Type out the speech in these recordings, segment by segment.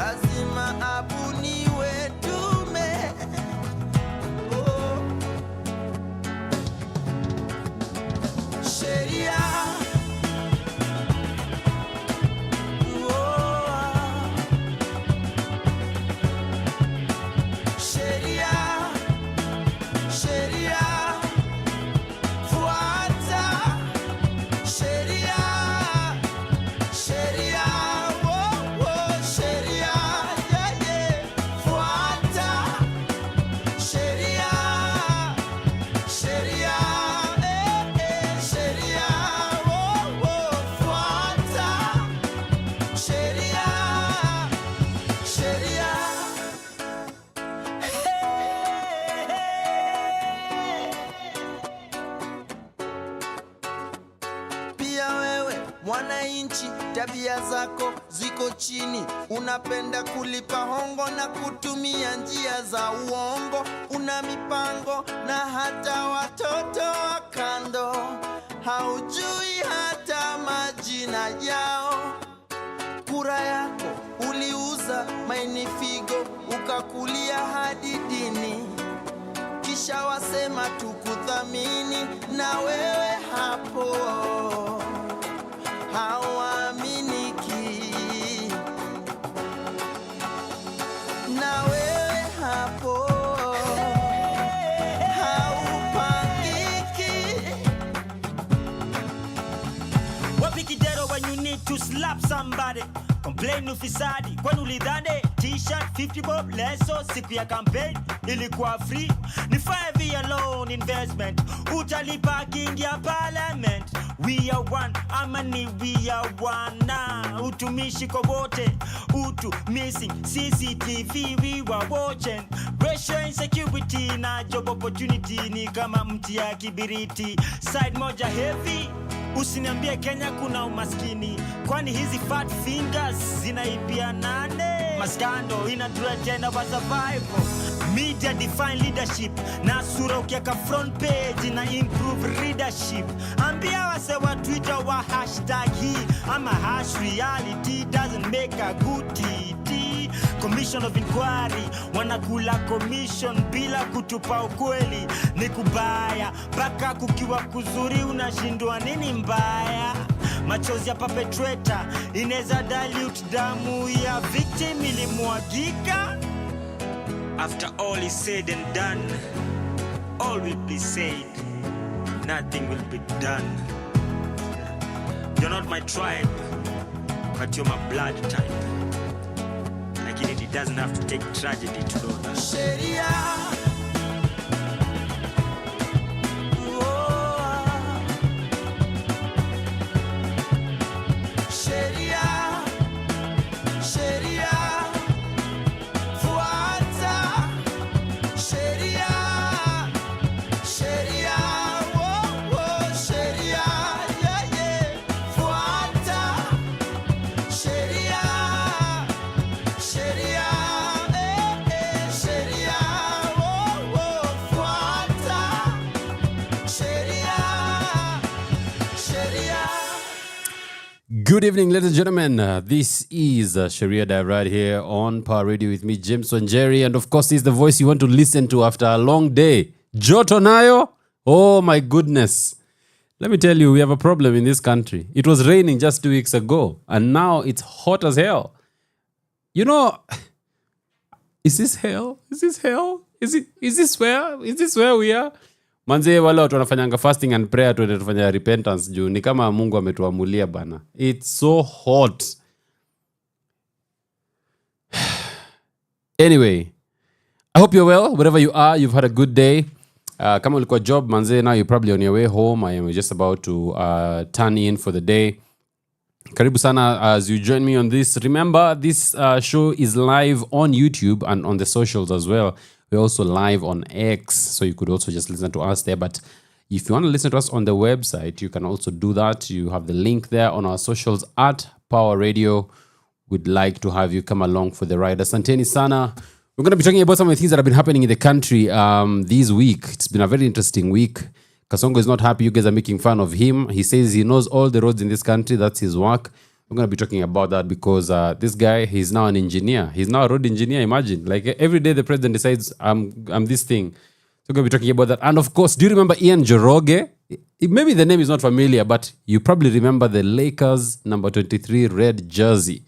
lazima abuniwe tume. Oh. Sheria. Mwananchi, tabia zako ziko chini, unapenda kulipa hongo na kutumia njia za uongo, una mipango na hata watoto wa kando, haujui hata majina yao. Kura yako uliuza maini figo, ukakulia hadi dini, kisha wasema tukuthamini, na wewe hapo hauaminiki, na wewe hapo haupangiki. Wapi kidero when you need to slap somebody? Complain ufisadi kwani ulidhani t-shirt 50 bob leso siku ya campaign ilikuwa free? Ni 5 year loan investment utalipa kingi ya parliament. We are one, amani we are one. Na utumishi kwa wote, utu missing CCTV we were watching. Racial insecurity na job opportunity ni kama mti ya kibiriti. Side moja heavy, usiniambie Kenya kuna umaskini, kwani hizi fat fingers zinaibia nane? Maskando inatuleta wa survival. Media define leadership, na sura ukiaka front page na improve readership. Ambia wase wa Twitter wa hashtag hii ama #reality doesn't make a good TT. Commission of inquiry wanakula commission bila kutupa ukweli. Ni kubaya baka kukiwa kuzuri, unashindwa nini mbaya? Machozi ya perpetrator ineza dilute damu ya victim ilimwagika. After all is said and done, all will be said, nothing will be done. You're not my tribe, but you're my blood type. Like it doesn't have to take tragedy to know that. Sheria. Good evening, ladies and gentlemen. This is Sheria Dive right here on Power Radio with me, James WaNjeri. And of course, this is the voice you want to listen to after a long day. Joto nayo? Oh my goodness. Let me tell you, we have a problem in this country. It was raining just 2 weeks ago, and now it's hot as hell. You know, is this hell? Is this hell? Is this where we are? Manze wale watu wanafanyanga fasting and prayer tuende tufanya repentance juu ni kama Mungu ametuamulia bana. It's so hot. Anyway, I hope you're well wherever you are. You've had a good day. Kama ulikuwa job manze, now you're probably on your way home. I am just about to turn in for the day. Karibu sana as you join me on this. Remember, this show is live on YouTube and on the socials as well. We're also live on X, so you could also just listen to us there. But if you want to listen to us on the website, you can also do that. You have the link there on our socials at Power Radio. We'd like to have you come along for the ride. Asanteni sana. We're going to be talking about some of the things that have been happening in the country this week. It's been a very interesting week. Kasongo is not happy. You guys are making fun of him. He says he knows all the roads in this country. That's his work. We're going to be talking about that because this guy, he's now an engineer. He's now a road engineer, imagine. Like every day the president decides, I'm this thing. So we're going to be talking about that. And of course, do you remember Ian Njoroge? Maybe the name is not familiar, but you probably remember the Lakers number 23 red jersey.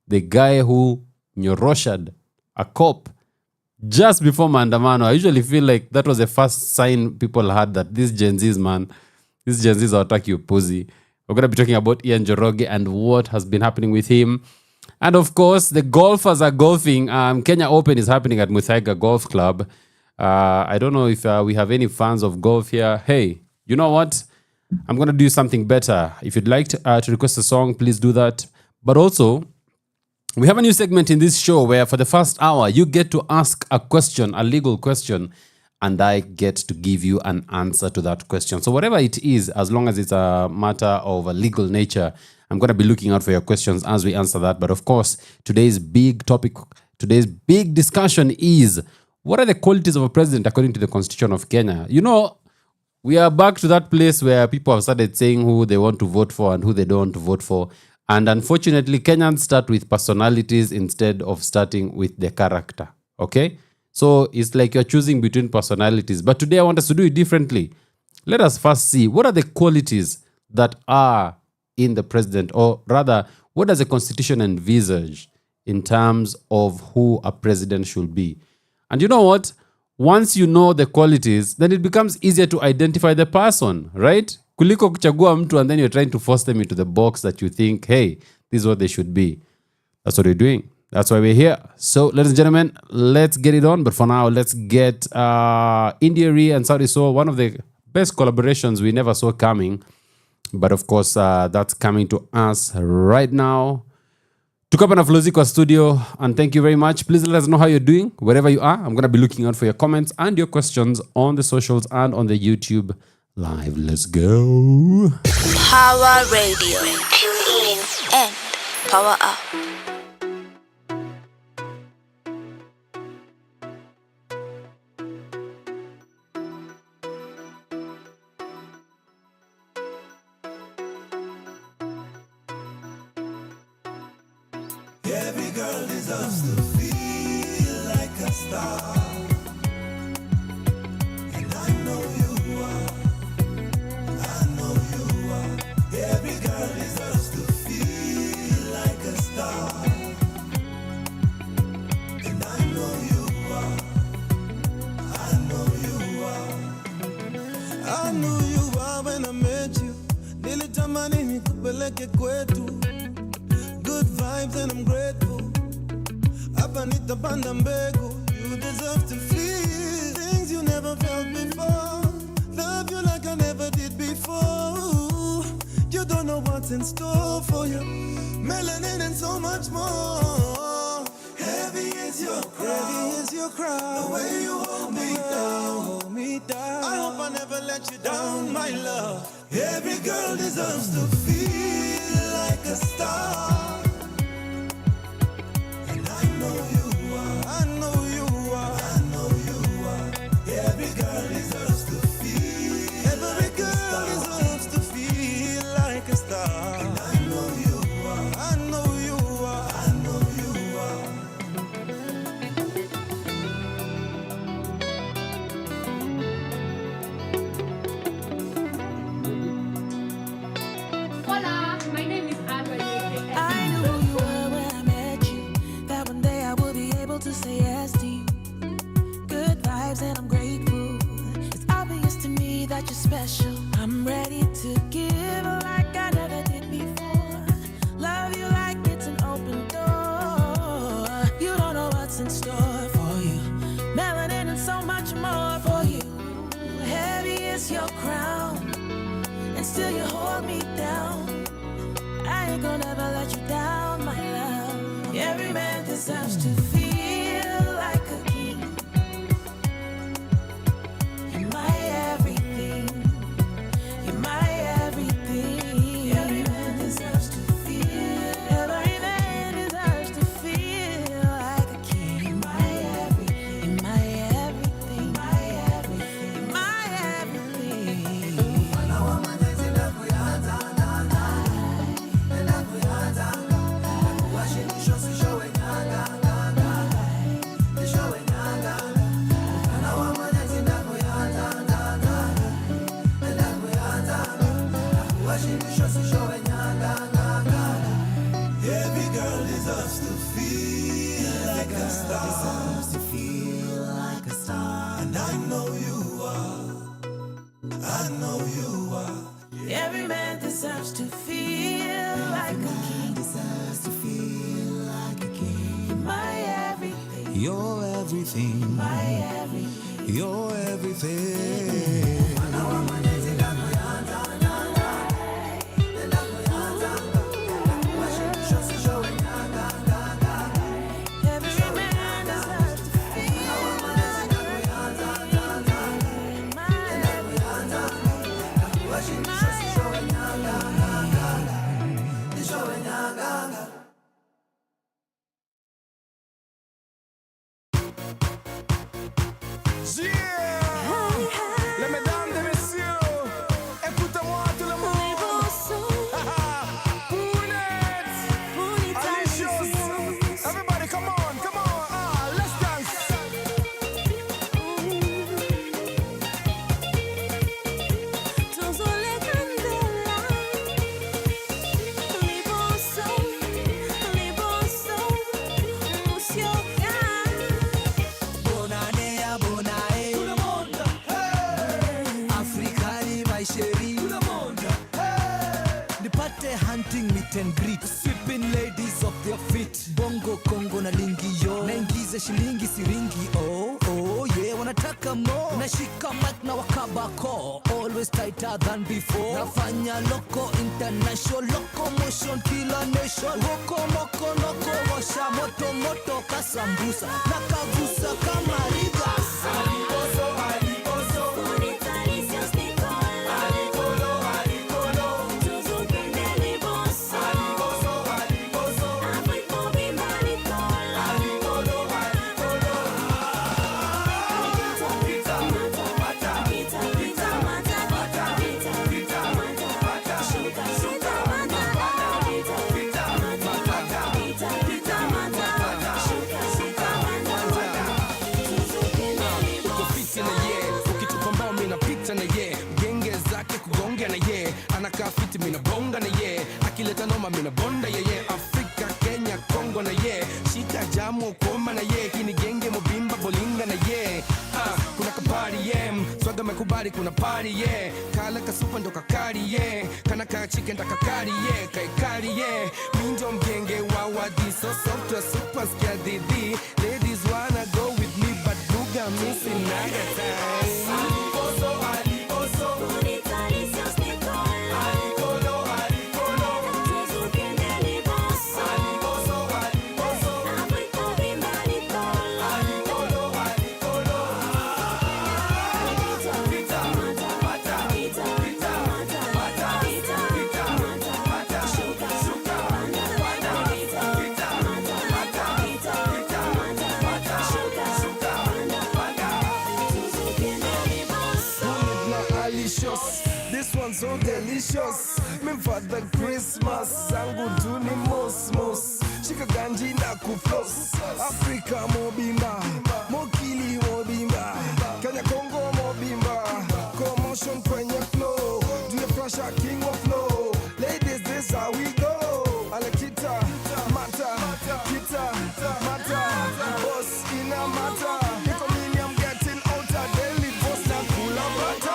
The guy who nyoroshad a cop just before maandamano. I usually feel like that was the first sign people had that these Gen Zs, man, these Gen Zs are attack you pussy. We're going to be talking about Ian Njoroge and what has been happening with him. And of course, the golfers are golfing. Kenya Open is happening at Muthaiga Golf Club. I don't know if we have any fans of golf here. Hey, you know what? I'm going to do something better. If you'd like to request a song, please do that. But also, we have a new segment in this show where for the first hour, you get to ask a question, a legal question, and I get to give you an answer to that question. So whatever it is, as long as it's a matter of a legal nature, I'm going to be looking out for your questions as we answer that. But of course, today's big topic, today's big discussion is, what are the qualities of a president according to the Constitution of Kenya? You know, we are back to that place where people have started saying who they want to vote for and who they don't want to vote for. And unfortunately, Kenyans start with personalities instead of starting with the character. Okay? So it's like you're choosing between personalities. But today I want us to do it differently. Let us first see what are the qualities that are in the president, or rather, what does the Constitution envisage in terms of who a president should be? And you know what? Once you know the qualities, then it becomes easier to identify the person, right? Kuliko kuchagua mtu and then you're trying to force them into the box that you think, hey, this is what they should be. That's what we're doing. That's why we're here. So, ladies and gentlemen, let's get it on. But for now, let's get Indieri and Saudi Soul, one of the best collaborations we never saw coming. But of course, that's coming to us right now. Tuko hapa na Flozi kwa studio, and thank you very much. Please let us know how you're doing, wherever you are. I'm going to be looking out for your comments and your questions on the socials and on the YouTube live. Let's go. Power Radio. Tune in and power up. Every girl deserves to feel like a star. And I know you are. I know you are. Every girl deserves to feel like a star. And I know you are. I know you are. I knew you are when I met you. Nilitamani nikupeleke kwetu. Good vibes and I'm grateful. Hapa nitapanda mbegu. You deserve to feel things you never felt before. Love you like I never did before. You don't know what's in store for you. Melanin and so much more. Heavy is your crown. Heavy is your crown. The way you hold me down. Hold me down. I hope I never let you down, my love. Every girl deserves to feel like a star. I'm ready to give like I never did before. Love you like it's an open door. You don't know what's in store for you. Melanin and so much more for you. Heavy is your crown, and still you hold me down. I ain't gonna ever let you down, my love. Every man deserves to feel like a king. You're my everything. You're my everything. Every man deserves to feel. Every man deserves to feel like a king. You're my everything. You're my everything. My everything. My everything. deserves to feel like a star. And I know you are. I know you are. Every man deserves to feel like a king. Deserves to feel like a king. My everything. You're everything. My everything. You're everything. Les mesdames et messieurs, écoutez-moi tout le monde. Pounette, Alicious, everybody come on, let's dance. Hunting meet and greet, sweeping ladies off their feet. Bongo Kongo na lingi yo, naingiza shilingi siringi. Oh yeah, wanataka more. Nashika mic na wakabako, always tighter than before. Nafanya loco international, locomotion kila nation. Woko moko noko washa moto moto kasambusa, nakagusa kama riga. Anakaa fiti mina bonga na ye, akileta noma mina bonda ye. Afrika, Kenya, Kongo na ye, shika jamu koma na ye, kini genge mobimba bolinga na ye. Kuna kapari ye, swaga mekubali kuna party ye, kala kasupa ndo kakari ye, kana ka chicken da kakari ye, kaikari ye. Minjo mgenge wawadi, so soft super skia didi. Ladies wanna go with me but buga missing naga time. This one's so delicious. Me for the Christmas zangu tu ni mos. Shika ganji na kufloss. Africa mobimba, mokili mobimba, Kenya Kongo mobimba. Commotion kwenye flow, do you flash a king of flow? Ladies, this how we go. Alekita, mata, kita, mata, boss in a mata. I'm getting out of daily boss na kula mata.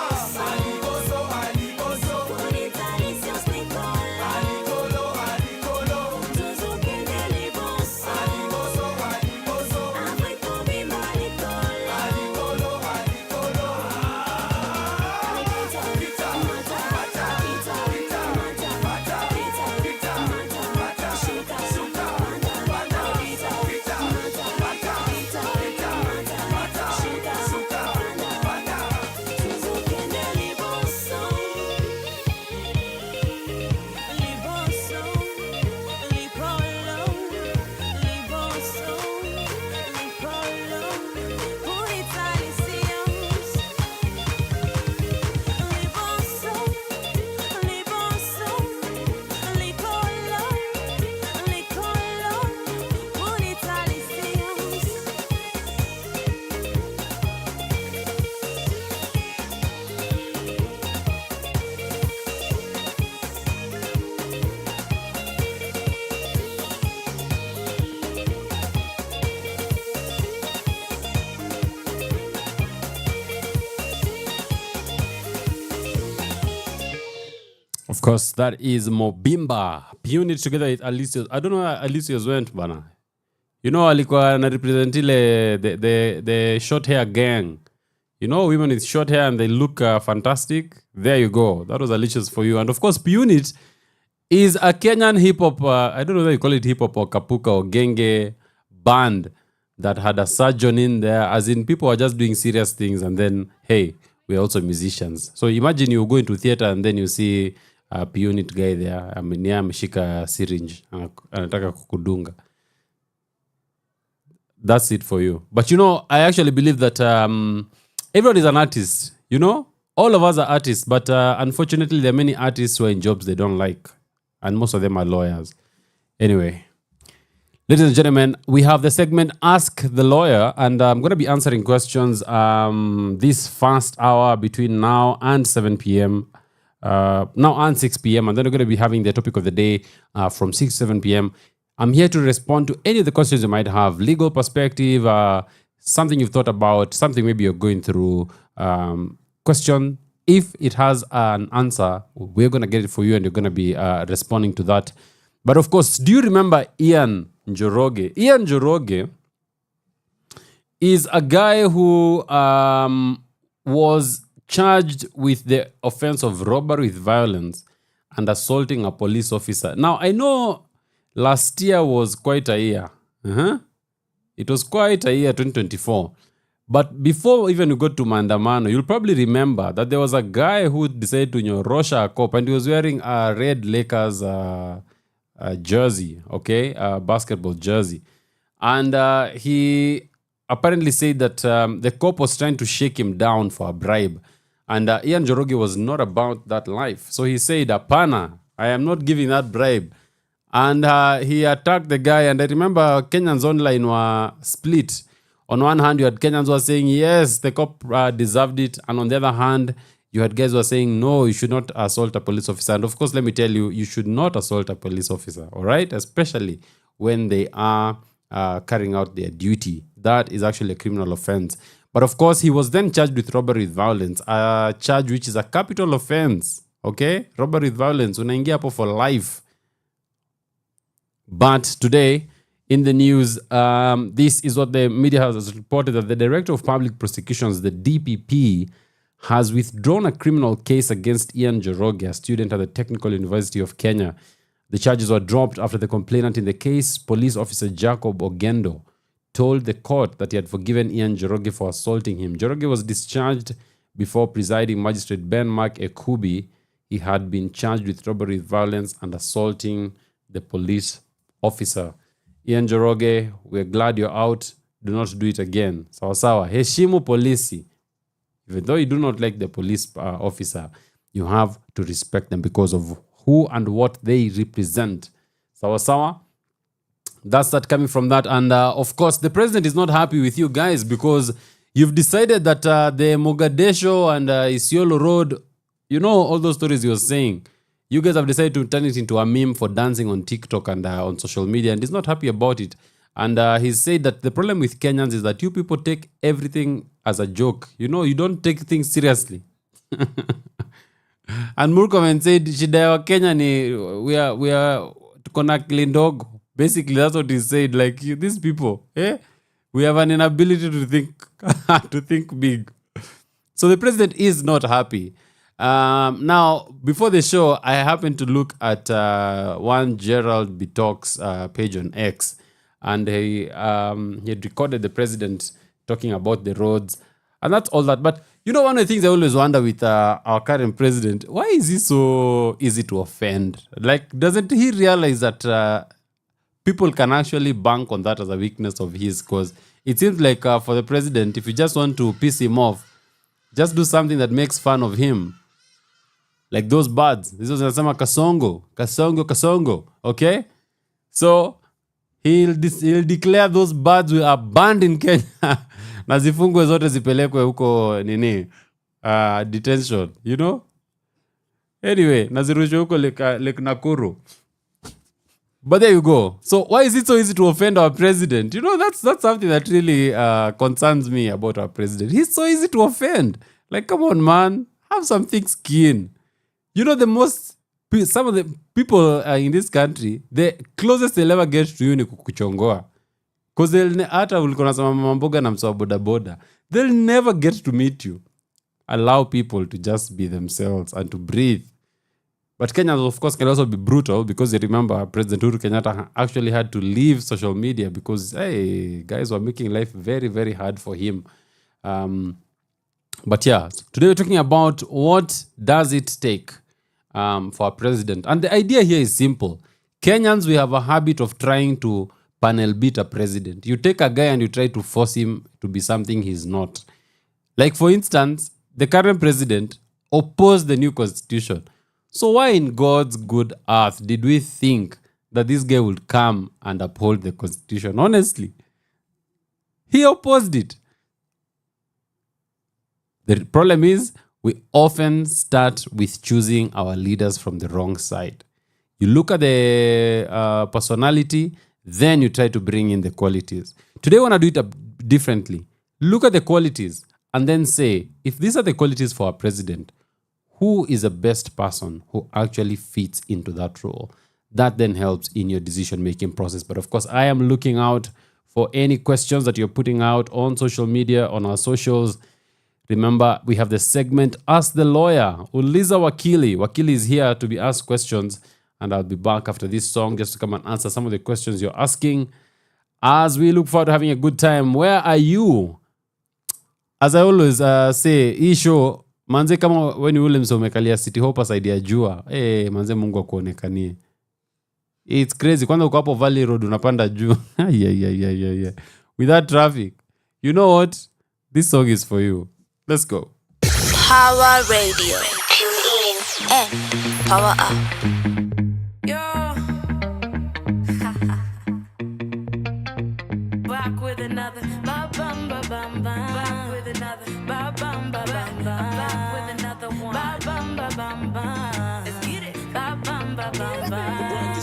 course, that is Mobimba. Unit together with Alicios. I don't know where Alicios went, bana. You know, alikuwa na represent ile the short hair gang. You know, women with short hair and they look fantastic. There you go. That was Alicios for you. And of course, P-Unit is a Kenyan hip-hop, I don't know whether you call it hip-hop or kapuka or genge band that had a surgeon in there. As in, people are just doing serious things and then, hey, we're also musicians. So imagine you go into theater and then you see a P-Unit guy there. I mean, ameshika syringe. Anataka kukudunga. That's it for you. But you know, I actually believe that everyone is an artist. You know, all of us are artists. But unfortunately, there are many artists who are in jobs they don't like. And most of them are lawyers. Anyway, ladies and gentlemen, we have the segment Ask the Lawyer. And I'm going to be answering questions this first hour between now and 7 p.m. Now and 6 p.m. And then we're going to be having the topic of the day from 6 to 7 p.m. I'm here to respond to any of the questions you might have. Legal perspective, something you've thought about, something maybe you're going through. Question, if it has an answer, we're going to get it for you and you're going to be responding to that. But of course, do you remember Ian Njoroge? Ian Njoroge is a guy who was charged with the offense of robbery with violence and assaulting a police officer. Now, I know last year was quite a year. It was quite a year, 2024. But before even you got to Mandamano, you'll probably remember that there was a guy who decided to nyorosha a cop and he was wearing a red Lakers jersey, okay, a basketball jersey. And he apparently said that the cop was trying to shake him down for a bribe. And Ian Njoroge was not about that life. So he said, Apana, I am not giving that bribe. And he attacked the guy. And I remember Kenyans online were split. On one hand, you had Kenyans who were saying, yes, the cop deserved it. And on the other hand, you had guys who were saying, no, you should not assault a police officer. And of course, let me tell you, you should not assault a police officer, all right? Especially when they are carrying out their duty. That is actually a criminal offense. But of course, he was then charged with robbery with violence, a charge which is a capital offense, okay? Robbery with violence, unaingia hapo for life. But today, in the news, this is what the media has reported, that the Director of Public Prosecutions, the DPP, has withdrawn a criminal case against Ian Njoroge, a student at the Technical University of Kenya. The charges were dropped after the complainant in the case, Police Officer Jacob Ogendo, told the court that he had forgiven Ian Njoroge for assaulting him. Njoroge was discharged before presiding magistrate Ben Mark Ekubi. He had been charged with robbery with violence and assaulting the police officer. Ian Njoroge, we're glad you're out. Do not do it again. Sawa sawa. Heshimu polisi. Even though you do not like the police officer, you have to respect them because of who and what they represent. Sawa sawa. That's that coming from that. And of course, the president is not happy with you guys because you've decided that the Mogadishu and Isiolo Road, you know, all those stories he was saying, you guys have decided to turn it into a meme for dancing on TikTok and on social media, and he's not happy about it. And he said that the problem with Kenyans is that you people take everything as a joke. You know, you don't take things seriously. And Murkomen said, shida ya Kenya ni we are tukona ndogo. Basically, that's what he said. Like, these people, we have an inability to think to think big. So the president is not happy. Now, before the show, I happened to look at one Gerald Bitok's page on X, and he had recorded the president talking about the roads, and that's all that. But you know, one of the things I always wonder with our current president, why is he so easy to offend? Like, doesn't he realize that people can actually bank on that as a weakness of his? Because it seems like for the president, if you just want to piss him off, just do something that makes fun of him. Like those birds. This was nasema kasongo, kasongo, kasongo. Okay? So, he'll declare those birds are banned in Kenya. Na zifungwe zote zipelekwe huko nini? Detention. You know? Anyway, nazirushwe huko Lake Nakuru. But there you go. So why is it so easy to offend our president? You know, that's something that really concerns me about our president. He's so easy to offend. Like, come on, man. Have some thick skin. You know, the most some of the people in this country, the closest they'll ever get to you ni kukuchongoa. Because hata ulikuwa unasema mama mboga na msoa boda boda, they'll never get to meet you. Allow people to just be themselves and to breathe. But Kenyans, of course, can also be brutal because you remember President Uhuru Kenyatta actually had to leave social media because, hey, guys were making life very, very hard for him. But yeah, today we're talking about what does it take for a president. And the idea here is simple. Kenyans, we have a habit of trying to panel beat a president. You take a guy and you try to force him to be something he's not. Like, for instance, the current president opposed the new constitution. So why in God's good earth did we think that this guy would come and uphold the constitution? Honestly, he opposed it. The problem is we often start with choosing our leaders from the wrong side. You look at the personality, then you try to bring in the qualities. Today I want to do it differently. Look at the qualities and then say, if these are the qualities for a president, who is the best person who actually fits into that role? That then helps in your decision-making process. But of course, I am looking out for any questions that you're putting out on social media, on our socials. Remember, we have the segment Ask the Lawyer. Uliza Wakili. Wakili is here to be asked questions. And I'll be back after this song just to come and answer some of the questions you're asking. As we look forward to having a good time, where are you? As I always say, hii show, manze kama weni ule mse umekalia City Hoppers idea jua. Manze Mungu akuonekanie. It's crazy. Kwanza uko hapo Valley Road unapanda juu. Yeah. With that traffic. You know what? This song is for you. Let's go. Power Radio. Tune in and power up. Back with another ba bum ba bum bum. Back with another ba bum ba bum bum. Back with another one ba bum ba bum bum. Let's get it ba bum ba bum bum.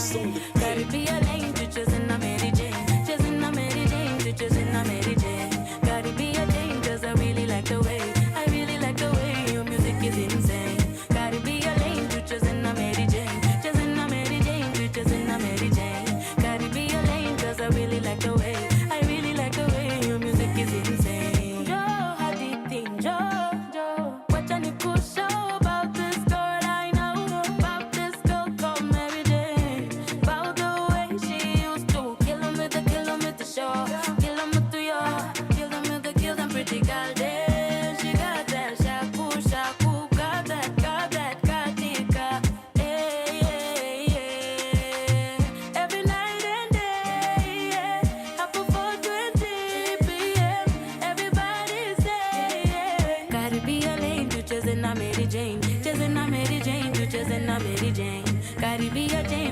Gotta be a lane to choosing a Mary Jane, choosing a Mary Jane, to choosing a Mary Jane. Gotta be a Jane 'cause I really like the way, I really like the way your music is insane. Gotta be a lane to choosing a Mary Jane, choosing a Mary Jane, to choosing a Mary Jane. Gotta be a lane 'cause I really like the way.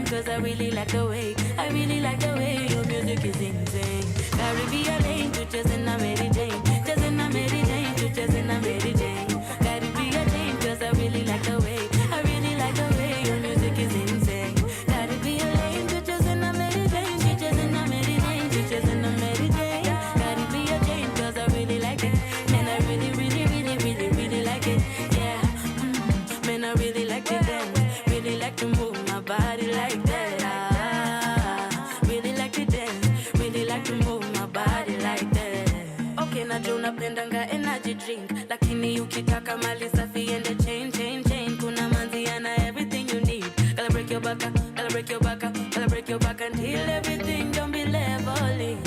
Cause I really like the way, I really like the way your music is insane. Gotta be a lane to chasing a Mary Jane, chasing a Mary Jane, to chasing a Mary Jane. Gotta be a Jane cause I really like the way, I really like the way your music is insane. Gotta be a lane to chasing a Mary Jane, to chasing a Mary Jane, to chasing a Mary Jane. Gotta be a Jane cause I really like it, man I really, really, really, really, really like it. Yeah, man I really like to dance, really like to move my body like that. Really like to dance, really like to move my body like that. Okay, najua unapendanga energy drink, lakini ukitaka mali safi ende chain. Kuna manzi ana everything you need. Gotta break your back, gotta break your back, gotta break your back until everything don't be leveling.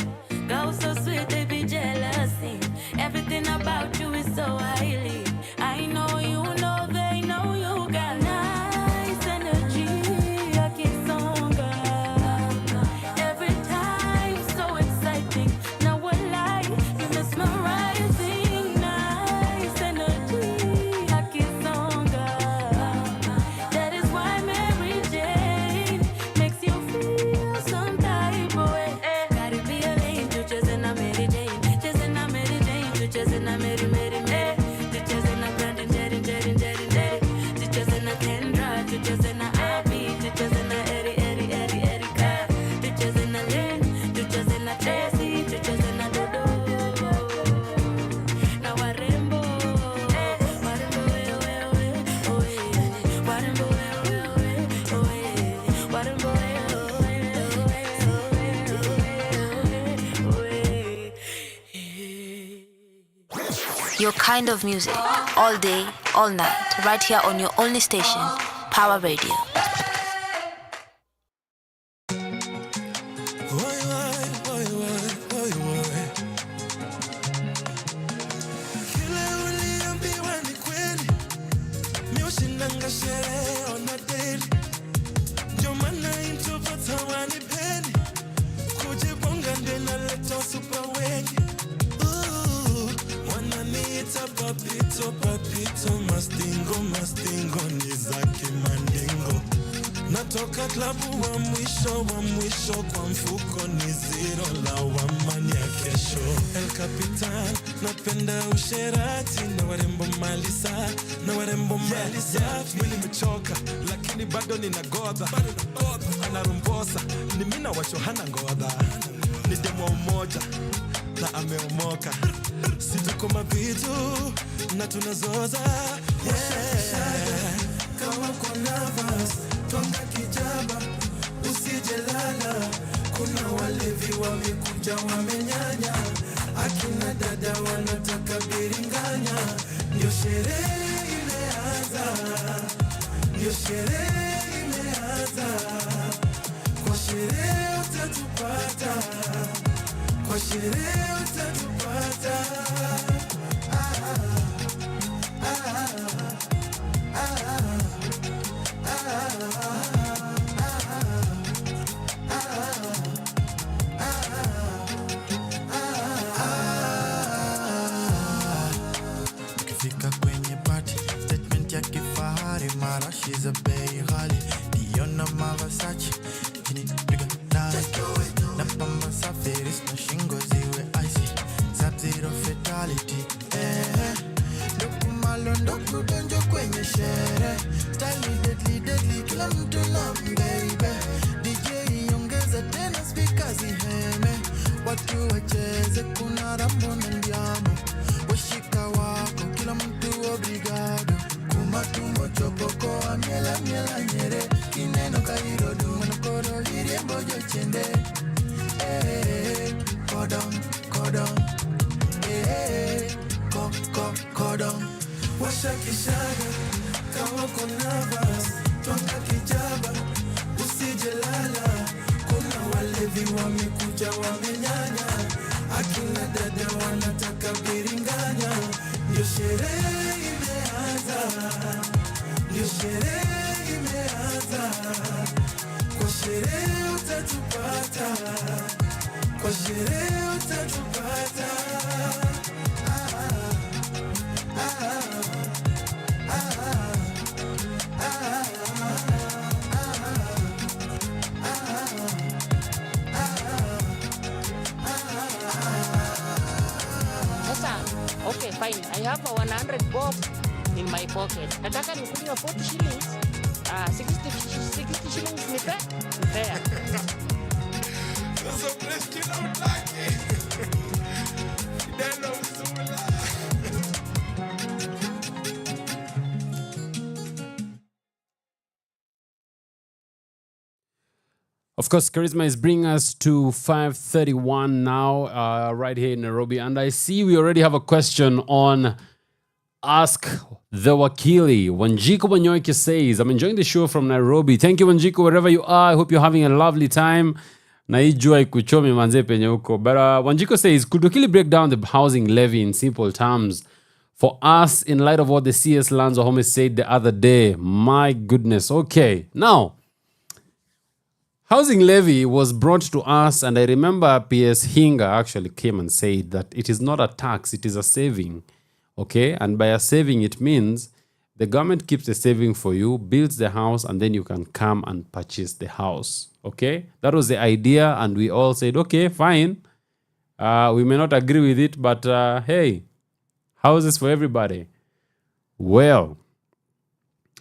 Go so sweet, they be jealousy. Everything about you is so highly. I know you know they know you got nice energy. Every time so exciting. Now what lie, you mesmerizing. Nice energy, Akisonga. That is why Mary Jane makes you feel some type of way. Gotta be a lane to chasing a Mary Jane, chasing a Mary Jane, to chasing a Mary. To chasing a Brandon, Jerry. To chasing a Kendra, to chasing a Abby, to chasing a Eddie. To chasing a Lynn, to chasing a Tracy, to chasing a Dodo. Now Warembo, Warembo, Your kind of music, all day, all night, right here on your only station, Power Radio. Mastingo ni zake mandingo. Natoka klabu wa mwisho kwa mfuko ni zero la wamani ya kesho. El Capitan, napenda usherati na warembo malisa. Mwili mechoka, lakini bado nina godha. Anarumbosa, ni mina wacho hana ngodha. Ni demo umoja, na ameomoka. Situko mavitu, na tunazoza. Kawa kwa nervous, twanga kijaba, usijelala. Kuna walevi wamekuja wamenyanya, akina dada wanataka biringanya. Ndio sherehe imeanza, ndio sherehe imeanza. Kwa sherehe utatupata, kwa sherehe utatupata. Ukifika kwenye party, statement ya kifahari, mara she's a bei ghali. Diona Versace, chini piga nani. Na pamba safari, na shingo ziwe icy. Sub-zero fatality, Ndoku malo, ndoku donjo kwenye shere. Style deadly, kila mtu na mbebe. DJ ongeza tena speakers iheme. Watu wacheze kuna rambo na ndiamo. Washika wako kila mtu obrigado. Kumatumbo chopoko miela nyere. Kineno kairodu manokoro hirie mbojo chende. Kodon. Kodon. Washa kishaga, kawa kwa nervous, twanga kijaba, usijelala. Kuna walevi wamekuja wamenyanya, akina dada wanataka biringanya. Ndio sherehe imeanza, ndio sherehe imeanza. Kwa sherehe utatupata, kwa sherehe utatupata. Okay, fine. I have a 100 bob in my pocket. Nataka nikunywa 40 shillings. 60 shillings ni fair? Fair. Sasa preski na utaki. Deno usula. Of course, Charisma is bringing us to 5:31 now, right here in Nairobi. And I see we already have a question on Ask the Wakili. Wanjiko Wanyoike says, I'm enjoying the show from Nairobi. Thank you, Wanjiko, wherever you are. I hope you're having a lovely time. Na hii jua ikuchome manze penye huko. But Wanjiko says, could Wakili break down the housing levy in simple terms for us in light of what the CS Lands Wahome said the other day? My goodness. Okay. Now, housing levy was brought to us, and I remember PS Hinga actually came and said that it is not a tax, it is a saving. Okay? And by a saving, it means the government keeps the saving for you, builds the house, and then you can come and purchase the house. Okay? That was the idea, and we all said, okay, fine. We may not agree with it, but hey, houses for everybody. Well,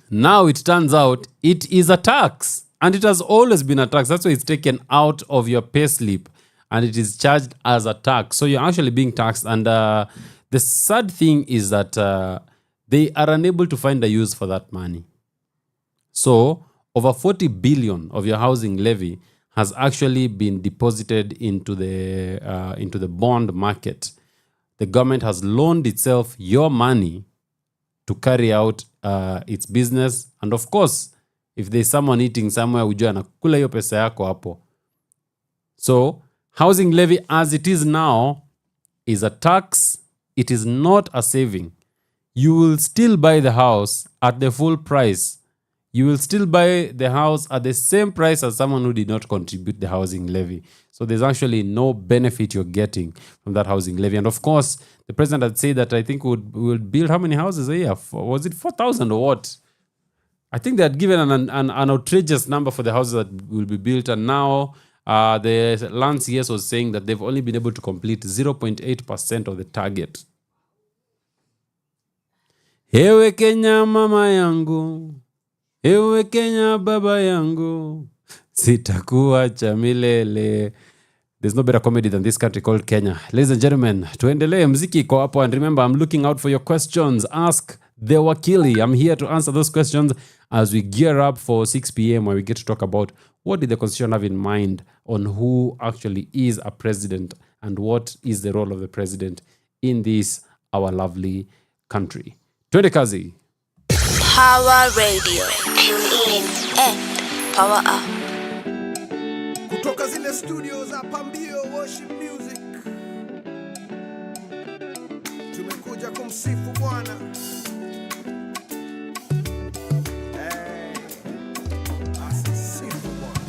now it turns out it is a tax. And it has always been a tax. That's why it's taken out of your pay slip and it is charged as a tax. So you're actually being taxed. And the sad thing is that they are unable to find a use for that money. So over 40 billion of your housing levy has actually been deposited into the bond market the government has loaned itself your money to carry out its business. And of course, if there's someone eating somewhere, ujua anakula hiyo pesa yako hapo. So, housing levy as it is now is a tax. It is not a saving. You will still buy the house at the full price. You will still buy the house at the same price as someone who did not contribute the housing levy. So there's actually no benefit you're getting from that housing levy. And of course, the president had said that I think we would build how many houses a year? Was it 4,000 or what? I think they had given an outrageous number for the houses that will be built. And now the land CS was saying that they've only been able to complete 0.8% of the target. Ewe Kenya mama yangu, ewe Kenya baba yangu, sitakuacha milele. There's no better comedy than this country called Kenya. Ladies and gentlemen, tuendelee, mziki iko hapo, and remember, I'm looking out for your questions. Ask the Wakili. I'm here to answer those questions as we gear up for 6 p.m. where we get to talk about what did the Constitution have in mind on who actually is a president and what is the role of the president in this, our lovely country. Twende kazi. Power Radio. Tune in and power up. Kutoka zile studios za Pambio Worship Music, tumekuja kumsifu Bwana. Asisifu Bwana.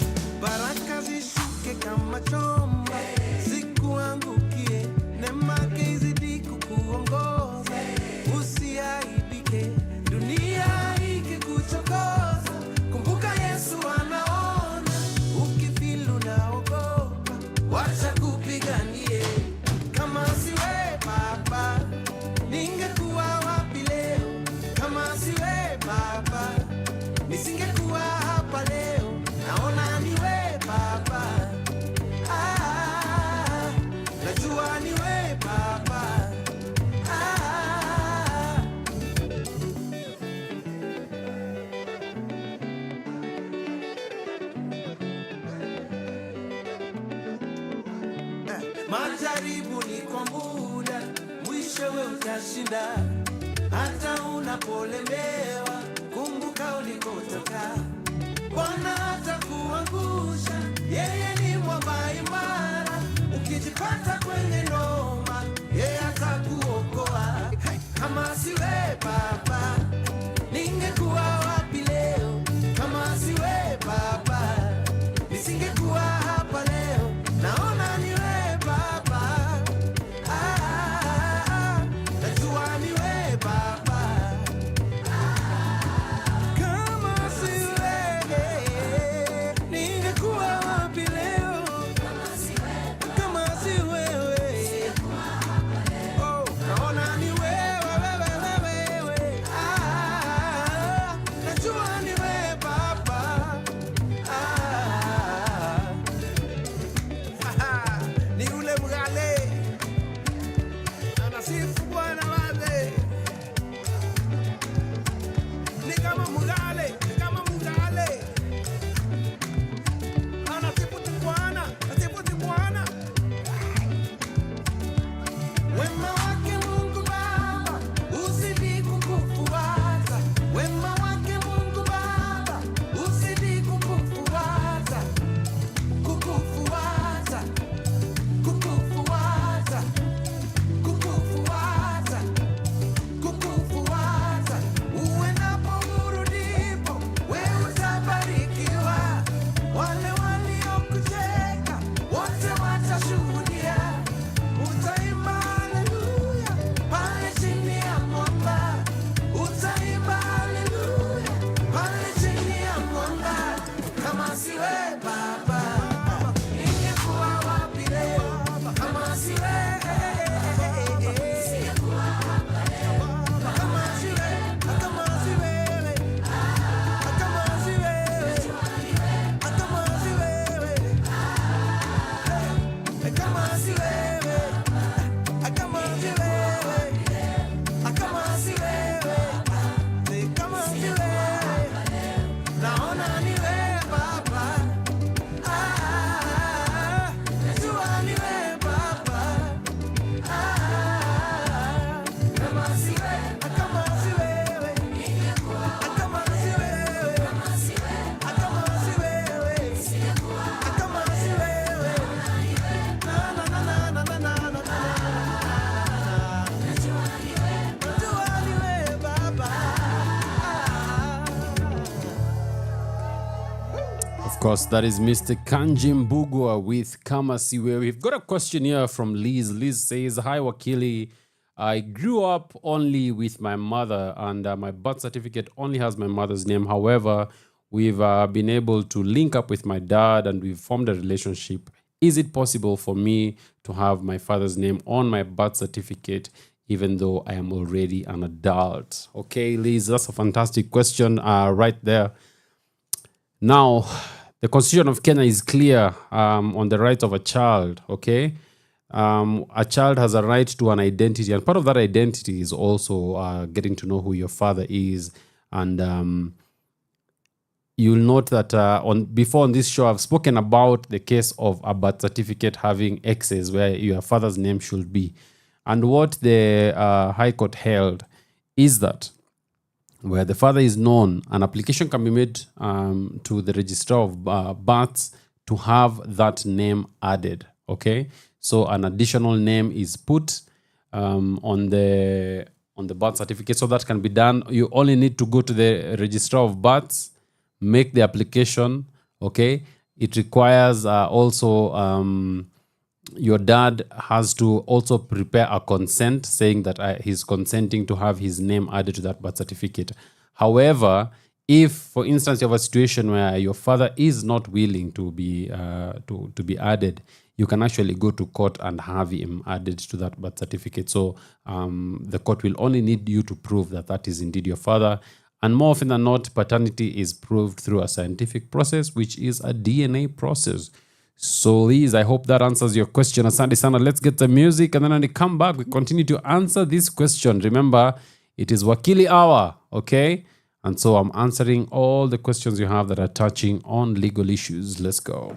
Baraka zishuke kama chomba, zikuangukie, neema izidi kukuongoza, usiaibike dunia ikikuchokoza. Kumbuka Yesu anaona, ukifilu naogopa, wacha kupiganie. Kama siwe Baba, ningekuwa wapi leo? Kama siwe Baba, nisingekuwa hapa leo. Naona niwe Baba, najua niwe Baba. Majaribu ni kwa muda, mwishowe utashinda. Hata unapolemewa, kumbuka ulikotoka. Bwana hatakuangusha, yeye ni mwamba imara. Ukijipata kwenye noma, yeye atakuokoa. Kama siwe Baba, ningekuwa wapi leo? Kama siwe Baba, nisingekuwa hapa leo. Naona niwe Baba, najua niwe Baba. Kama siwe, ningekuwa wapi leo? Kama si wewe, naona ni wewe, najua niwe Baba. Ni ule mgale, anasifu Bwana wazee. Ni kama mgale, anasifu Bwana, Bwana. Wema wake Mungu Baba, uzidi kukufuata. Wema wake Mungu Baba, uzidi kukufuata. Kukufuata, kukufuata, kukufuata, kukufuata. Uendapo urudipo, wewe utabarikiwa. Wale waliokucheka, wote watashuhudia. Utaimba haleluya. Of course, that is Mr. Kanji Mbugua with Kamasiwe. We've got a question here from Liz. Liz says, "Hi Wakili, I grew up only with my mother and my birth certificate only has my mother's name. However, we've been able to link up with my dad and we've formed a relationship. Is it possible for me to have my father's name on my birth certificate even though I am already an adult?" Okay, Liz, that's a fantastic question right there. Now, the Constitution of Kenya is clear on the rights of a child, okay? A child has a right to an identity, and part of that identity is also getting to know who your father is. And you'll note that before on this show, I've spoken about the case of a birth certificate having X's where your father's name should be. And what the High Court held is that where the father is known, an application can be made to the registrar of births to have that name added, okay? So an additional name is put on the birth certificate. So that can be done. You only need to go to the registrar of births, make the application, okay? It requires also your dad has to also prepare a consent saying that he's consenting to have his name added to that birth certificate. However, if, for instance, you have a situation where your father is not willing to be added, you can actually go to court and have him added to that birth certificate. So the court will only need you to prove that that is indeed your father. And more often than not, paternity is proved through a scientific process, which is a DNA process. So Liz, I hope that answers your question. Asante sana. Let's get the music, and then when we come back, we continue to answer this question. Remember, it is Wakili Hour, okay? And so I'm answering all the questions you have that are touching on legal issues. Let's go.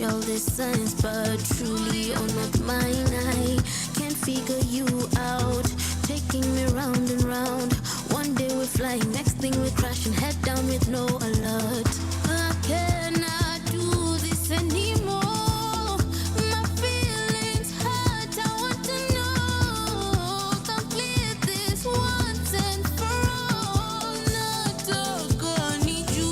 All the signs, but truly you're not mine. I can't figure you out, taking me round and round. One day we're flying, next thing we're crashing, head down with no alert. I cannot do this anymore. My feelings hurt, I want to know. Complete this once and for all. Not a need you.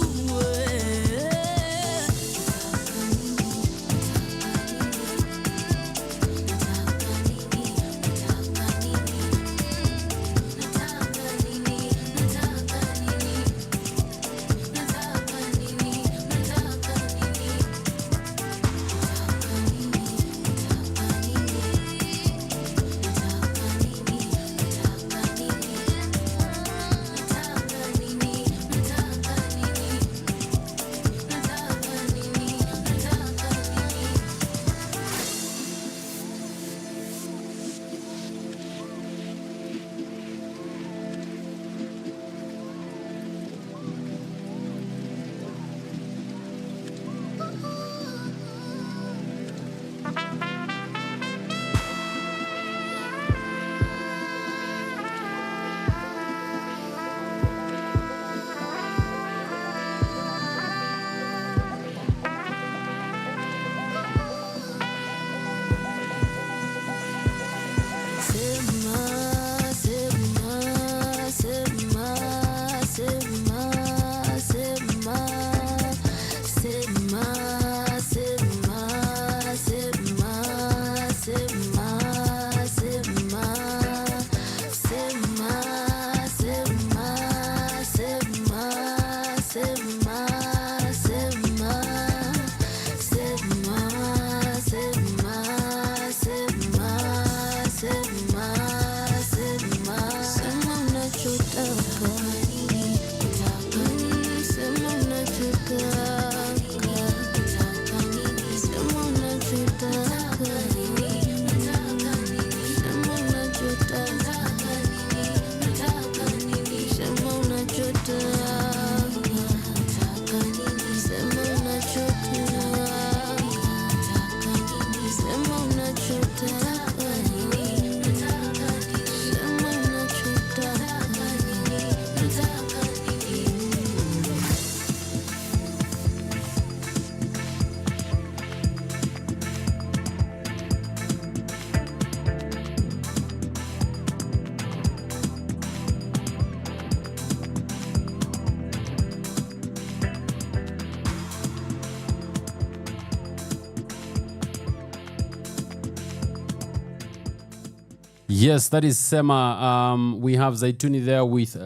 Yes, that is Sema. We have Zaituni there with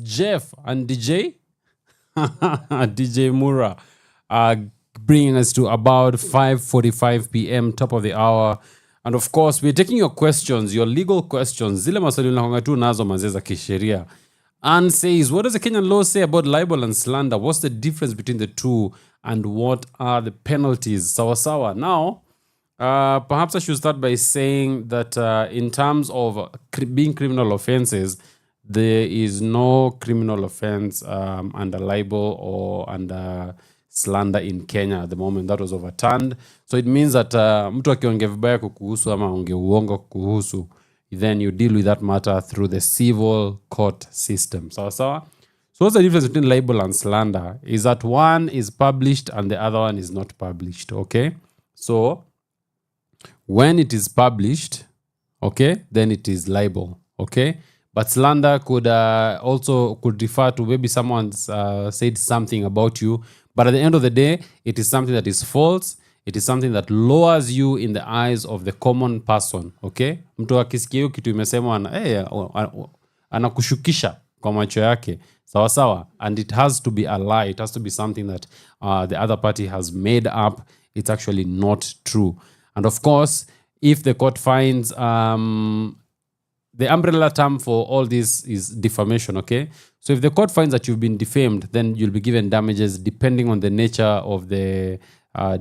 Jeff and DJ. DJ Mura. Bringing us to about 5:45 p.m., top of the hour. And of course, we're taking your questions, your legal questions. Zile maswali unahonga tu nazo manze za kisheria. Anne says, what does the Kenyan law say about libel and slander? What's the difference between the two and what are the penalties? Sawa. Now, perhaps I should start by saying that in terms of being criminal offenses, there is no criminal offense under libel or under slander in Kenya at the moment. That was overturned. So it means that mtu akiongea vibaya kukuhusu ama onge uongo kukuhusu, then you deal with that matter through the civil court system. So what's the difference between libel and slander? Is that one is published and the other one is not published, okay? So when it is published, okay, then it is libel, okay? But slander could refer to maybe someone's said something about you, but at the end of the day, it is something that is false. It is something that lowers you in the eyes of the common person, okay? Mtu akisikia hiyo kitu imesemwa anakushukisha kwa macho yake. Sawa. And it has to be a lie. It has to be something that the other party has made up. It's actually not true. And of course, if the court finds the umbrella term for all this is defamation, okay? So if the court finds that you've been defamed, then you'll be given damages depending on the nature of the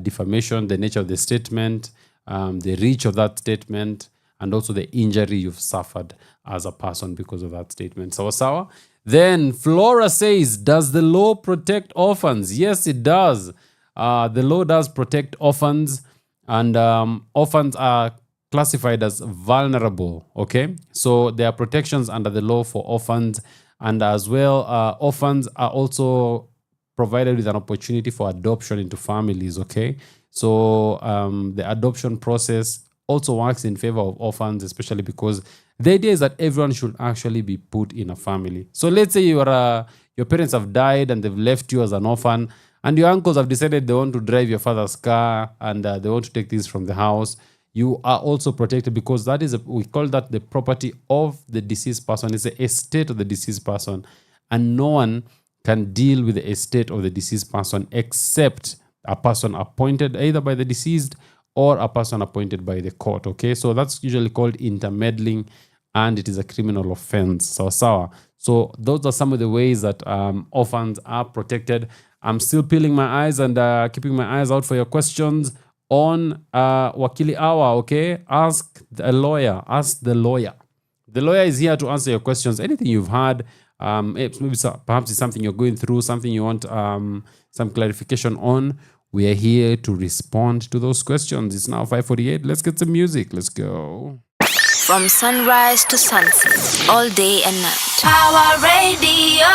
defamation, the nature of the statement, the reach of that statement, and also the injury you've suffered as a person because of that statement. Sawa. Then Flora says, does the law protect orphans? Yes, it does. The law does protect orphans, and orphans are classified as vulnerable, okay? So there are protections under the law for orphans, and as well, orphans are also provided with an opportunity for adoption into families, okay? So the adoption process also works in favor of orphans, especially because the idea is that everyone should actually be put in a family. So let's say your parents have died and they've left you as an orphan, and your uncles have decided they want to drive your father's car and they want to take things from the house. You are also protected because that is, we call that the property of the deceased person. It's the estate of the deceased person. And no one can deal with the estate of the deceased person except a person appointed either by the deceased or a person appointed by the court, okay? So that's usually called intermeddling, and it is a criminal offense. So those are some of the ways that orphans are protected. I'm still peeling my eyes and keeping my eyes out for your questions on Wakili Hour, okay? Ask the lawyer. The lawyer is here to answer your questions. Anything you've had, maybe perhaps it's something you're going through, something you want some clarification on. We are here to respond to those questions. It's now 5:48. Let's get some music. Let's go. From sunrise to sunset, all day and night. Power Radio.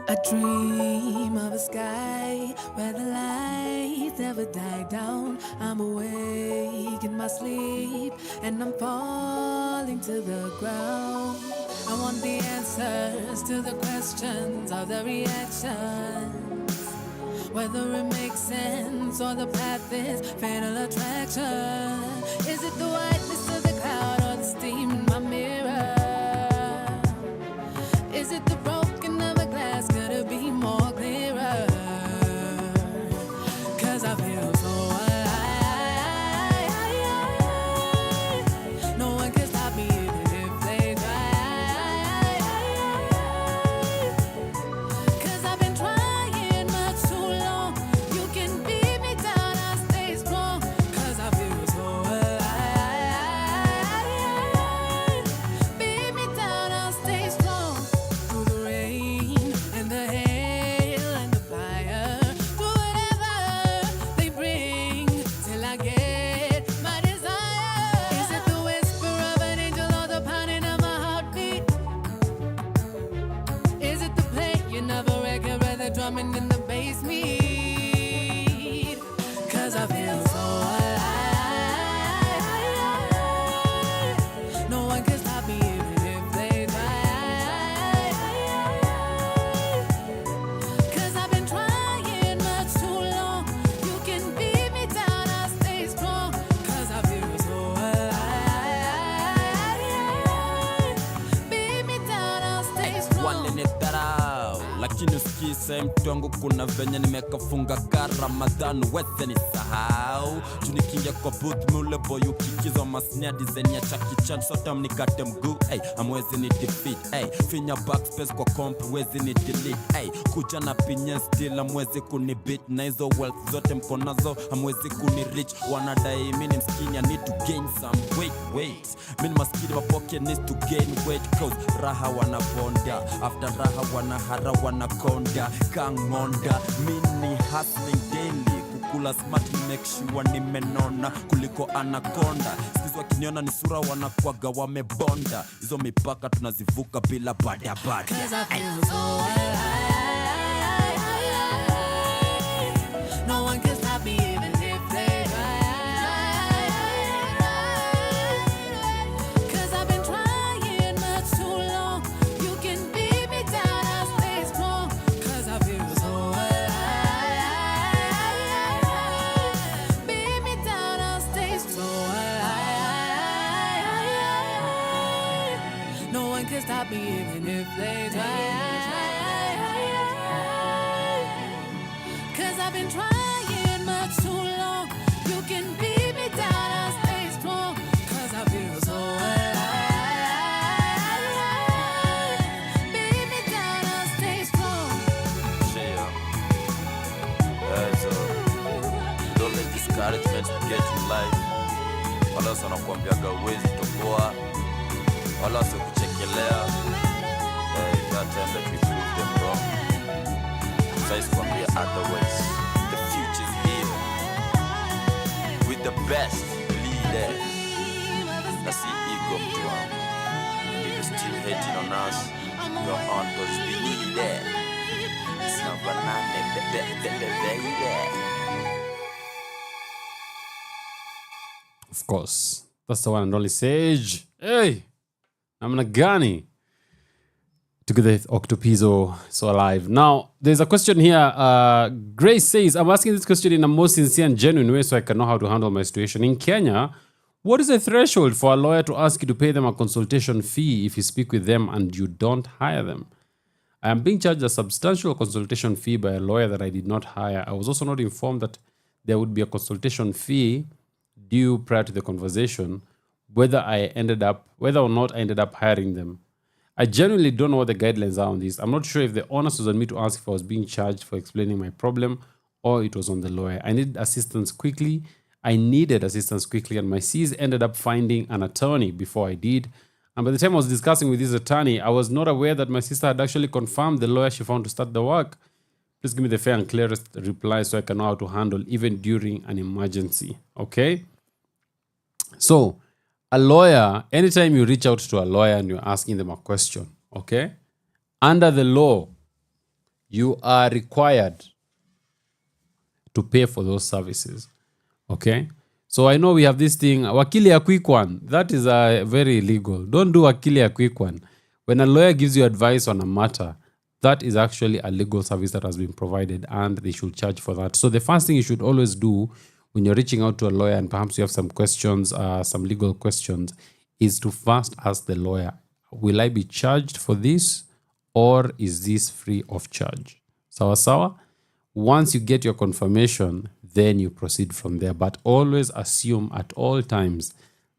I dream of a sky where the lights never die down. I'm awake in my sleep and I'm falling to the ground. I want the answers to the questions of the reactions, whether it makes sense or the path is fatal attraction. Is it the whiteness of the cloud or the steam in my mirror? Is it the broken of a glass? Could it be more clearer? 'Cause I feel so alive. No one can stop me even if they try. 'Cause I've been trying much too long. You can beat me down, I'll stay strong. 'Cause I feel so alive. Beat me down, I'll stay strong. Through the rain and the hail and the fire, through whatever they bring, till I get my desire. Is it the whisper of an angel or the pounding of my heartbeat? Is it the playing of a record where the drumming and the bass meet? 'Cause I feel so alive. No one can stop me even if they try. 'Cause I walinidharau, lakini usikise mtu wangu kuna venye nimekafunga Ramadhani weze nisahau. Tunikingia kwa booth mule boy ukikiza masnia design ya Chucky Chan sota mnikate mguu. Amwezi ni defeat. Finya backspace kwa comp wezi ni delete. Kuja na pinye still amwezi kunibit. Na hizo wealth zote mkonazo amwezi kunirich. Wanadai mini mskini I need to gain some weight. Mini maskini my pocket needs to gain weight. Cause raha wanabonda, after raha wanahara wanakonda. Kangonda, mini hustling daily. Kukula smart make sure nimenona kuliko anaconda. Sikizi wakiniona ni sura wanakwaga wamebonda. Hizo mipaka tunazivuka bila bada. Cause I feel so alive. No one can stop me even if they try. Cause I've been trying much too long. You can beat me down, I'll stay strong. Cause I feel so alive. Beat me down, I'll stay strong. No one can stop me even if they try. Cause I've been trying much too long. You can beat me down, I'll stay strong. Cause I feel so alive. Beat me down, I'll stay strong. Sheria. So, don't let discouragement get in life. Wala wanakuambiaga uwezi toboa. Wala kuchekelea. That time that we proved them wrong. Size kwambia otherwise. The future's here. With the best leaders. That's the ego to them. If you're still hating on us, you're on those leaders. It's not banana, baby. Of course. That's the one and only Sage. Hey! Namna gani? To get the Octopizo so alive. Now, there's a question here. Grace says, I'm asking this question in a most sincere and genuine way so I can know how to handle my situation. In Kenya, what is the threshold for a lawyer to ask you to pay them a consultation fee if you speak with them and you don't hire them? I am being charged a substantial consultation fee by a lawyer that I did not hire. I was also not informed that there would be a consultation fee due prior to the conversation, whether or not I ended up hiring them. I genuinely don't know what the guidelines are on this. I'm not sure if the onus was on me to ask if I was being charged for explaining my problem or it was on the lawyer. I needed assistance quickly, and my C's ended up finding an attorney before I did. And by the time I was discussing with this attorney, I was not aware that my sister had actually confirmed the lawyer she found to start the work. Please give me the fair and clearest reply so I can know how to handle even during an emergency. Okay? So, a lawyer, anytime you reach out to a lawyer and you're asking them a question, okay? Under the law, you are required to pay for those services, okay? So I know we have this thing, wakili a quick one. That is very illegal. Don't do wakili a quick one. When a lawyer gives you advice on a matter, that is actually a legal service that has been provided and they should charge for that. So the first thing you should always do when you're reaching out to a lawyer and perhaps you have some questions, some legal questions, is to first ask the lawyer, will I be charged for this or is this free of charge? Sawa sawa? Once you get your confirmation, then you proceed from there. But always assume at all times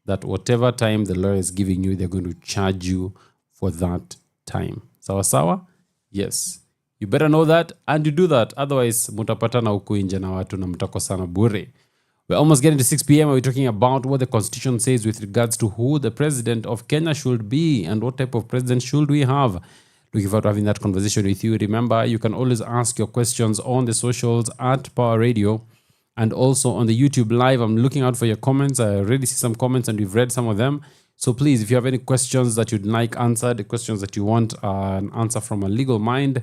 that whatever time the lawyer is giving you, they're going to charge you for that time. Sawa sawa? Yes. You better know that and you do that. Otherwise, mutapatana huku nje na watu na mtakosana bure. We're almost getting to 6 p.m. We're talking about what the Constitution says with regards to who the president of Kenya should be and what type of president should we have. Looking forward to having that conversation with you. Remember, you can always ask your questions on the socials at Power Radio and also on the YouTube Live. I'm looking out for your comments. I already see some comments and we've read some of them. So please, if you have any questions that you'd like answered, the questions that you want an answer from a legal mind,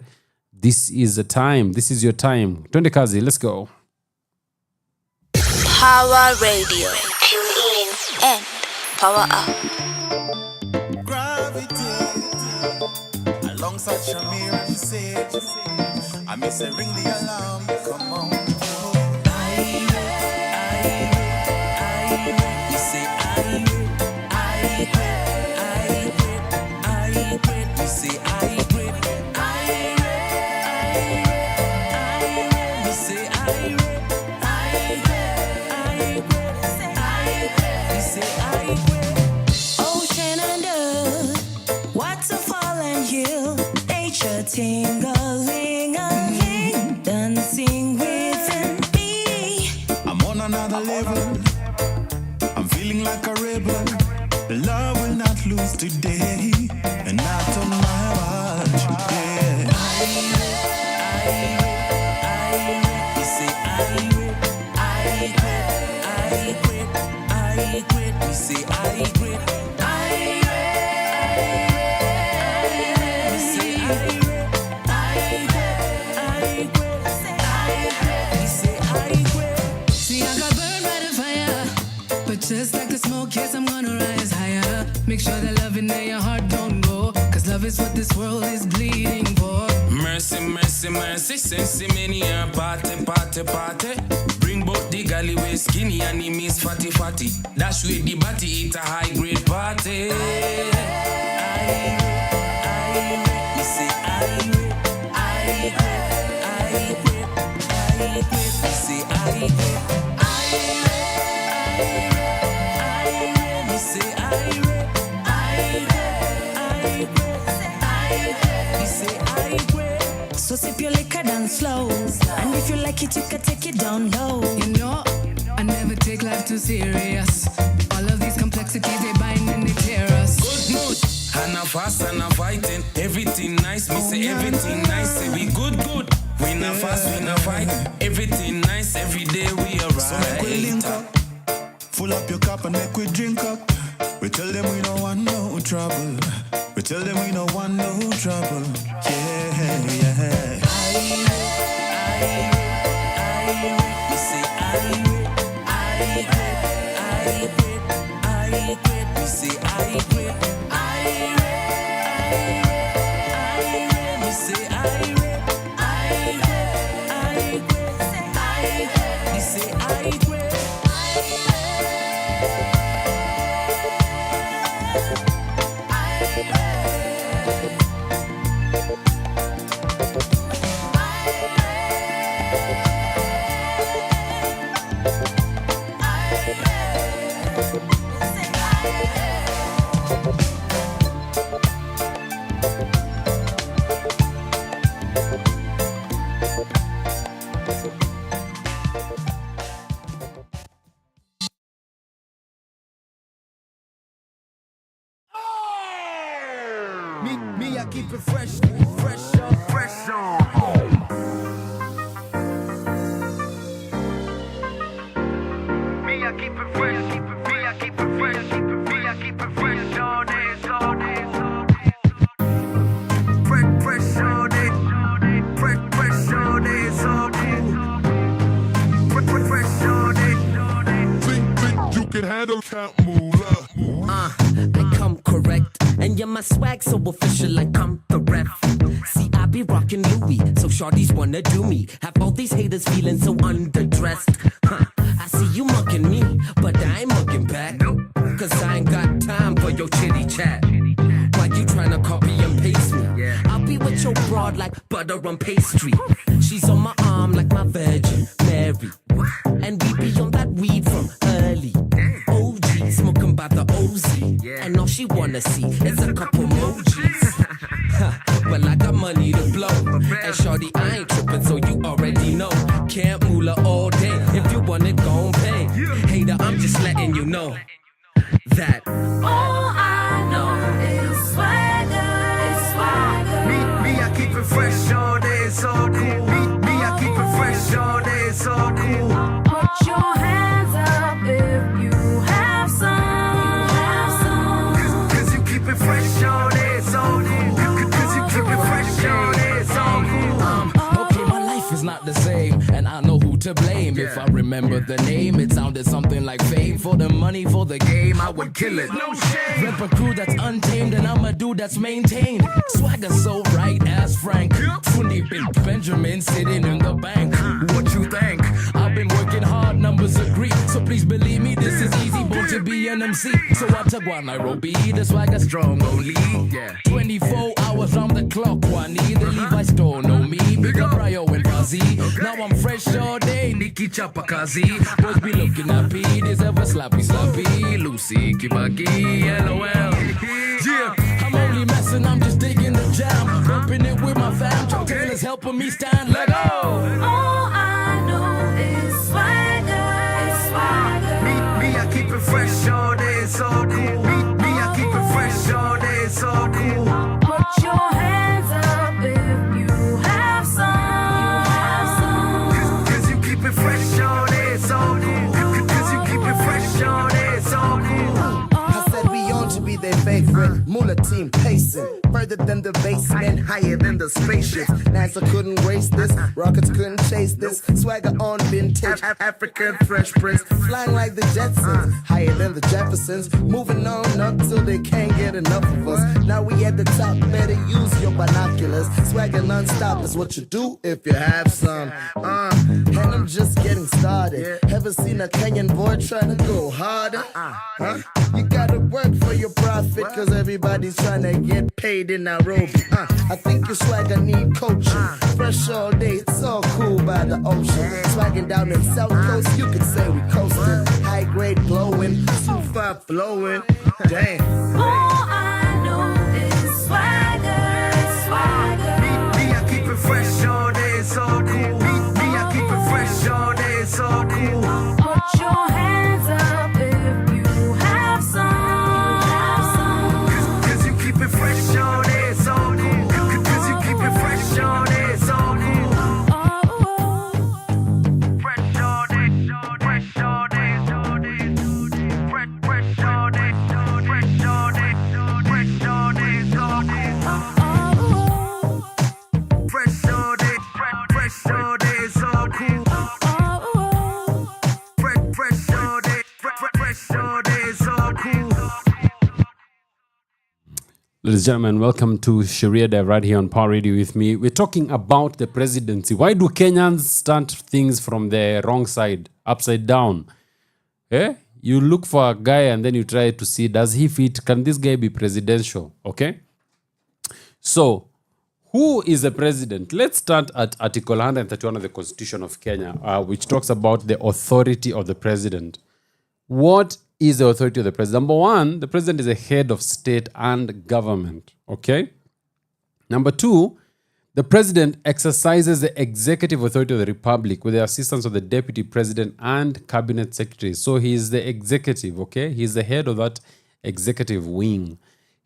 this is the time. This is your time. Twende kazi, let's go. Power Radio. Tune in and power up. Gravity. Alongside Shamir and Sage. I miss a ring the alarm. Come on. You say I you say I a ting-a-ling-a-ling, dancing within me. I'm on another level. I'm feeling like a rebel. The love will not lose today, and not on my watch. Yeah. You say I quit. You say I quit. Just like the smoke, yes, I'm gonna rise higher. Make sure the love in your heart don't go, cause love is what this world is bleeding for. Mercy, mercy, mercy, sensi many a party, party, party. Bring both the galley way skinny and the miss fatty, fatty. Dash with the body, eat a high grade party. You say I quit. You say I quit. So sip your liquor down slow, and if you like it, you can take it down low. You know, I never take life too serious. All of these complexities, they bind and they tear us. Good mood, and a fast and a fighting. Everything nice, me say everything nice. Say we good, good. We not fast, we not fight. Everything nice, every day we alright. So make we link up, full up your cup and make we drink up. We tell them we don't want no trouble. We tell them we don't want no trouble. Yeah, yeah. You say I quit. You say I quit. You say I quit. You say I quit. Me, I keep it fresh, fresh on. Me, I keep it fresh, me, I keep it fresh, me, I keep it fresh all day, all day. Fresh all day, fresh all day, it's all cool. Fresh all day. Think you can handle Count Moolah. I come correct, and yeah, my swag so official like I'm the ref. See, I be rockin' Louis, so shorties wanna do me. Have all these haters feeling so underdressed. I see you mucking me, but I ain't mucking back. Cause I ain't got time for your chitty chat. Why you tryna copy and paste me? I'll be with your broad like butter on pastry. She's on my arm like my Virgin Mary. And we be on that weed from early. OG, smoking by the OZ. And all she wanna see is a couple emojis. Well, I got money to blow. And shorty, I ain't tripping, so you already know. Can't moolah all day. If you want it, gon' pay. Hater, I'm just letting you know that all I know is swagger, it's swagger. Me, I keep it fresh all day, it's all cool. Me, I keep it fresh all day, it's all cool. Put your hands up if you have some. Cause you keep it fresh all day, it's all cool. Cause you keep it fresh all day, it's all cool. Okay, my life is not the same, and I know who to blame. If I remember the name, it sounded something like fame. For the money, for the game, I would kill it. No shame. Rep a crew that's untamed, and I'm a dude that's maintained. Swagger so right as Frank. 20 big Benjamin sitting in the bank. What you think? I've been working hard, numbers agree. So please believe me, this is easy, born to be an MC. So I took one Nairobi, the swagger strong only. 24 hours round the clock, Wani. The Levi store know me. Big up Ryo and Fuzzy. Now I'm fresh all day, Nikki Chapakazi. Boys be looking at P, this ever slappy. Lucy, Kibaki, LOL. Yeah, I'm only messing, I'm just digging the jam. Bumping it with my fam. Joe Taylor's helping me stand. Let go. All I know is swagger. It's swagger. Me, I keep it fresh all day, it's all cool. Me, I keep it fresh all day, it's all cool. Put your hands up if you have some. Cause you keep it fresh all day, it's all cool. Cause you keep it fresh all day, it's all cool. I said we on to be their favorite. Mula team pacing. Further than the basement, higher than the spaceships. NASA couldn't race this, rockets couldn't chase this. Swagger on vintage, African Fresh Prince. Flying like the Jetsons, higher than the Jeffersons. Moving on up till they can't get enough of us. Now we at the top, better use your binoculars. Swagger non-stop is what you do if you have some. And I'm just getting started. Ever seen a Kenyan boy trying to go harder? Huh? You gotta work for your profit, cause everybody's trying to get paid in Nairobi. I think your swagger need coaching. Fresh all day, it's all cool by the ocean. Swagging down in South Coast, you could say we coasting. High grade glowing, super flowing. Damn. All I know is swagger. It's swagger. Me, I keep it fresh all day, it's all cool. Me, I keep it fresh all day, it's all cool. Put your hands up if you have some. Cause you keep it fresh all day, it's all cool. Cause you keep it fresh all day, it's all cool. Fresh all day, fresh all day, fresh all day, fresh all day, fresh all day, it's all cool. Fresh all day, fresh all day, it's all cool. Fresh all day, fresh all day, it's all cool. Ladies and gentlemen, welcome to Sheria Dive right here on Power Radio with me. We're talking about the presidency. Why do Kenyans start things from the wrong side, upside down? You look for a guy and then you try to see, does he fit? Can this guy be presidential? Okay? So, who is the president? Let's start at Article 131 of the Constitution of Kenya, which talks about the authority of the president. What is the authority of the president? Number one, the president is the head of state and government. Okay? Number two, the president exercises the executive authority of the republic with the assistance of the deputy president and cabinet secretary. So he is the executive, okay? He is the head of that executive wing.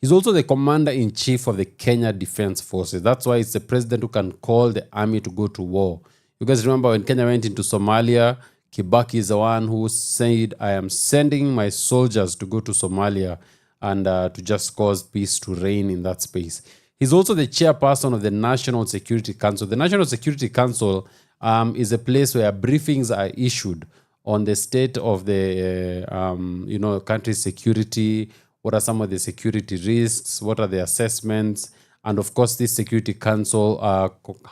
He's also the commander-in-chief of the Kenya Defense Forces. That's why it's the president who can call the army to go to war. You guys remember when Kenya went into Somalia, Kibaki is the one who said, I am sending my soldiers to go to Somalia and to just cause peace to reign in that space. He's also the chairperson of the National Security Council. The National Security Council is a place where briefings are issued on the state of the country's security. What are some of the security risks? What are the assessments? And of course, this Security Council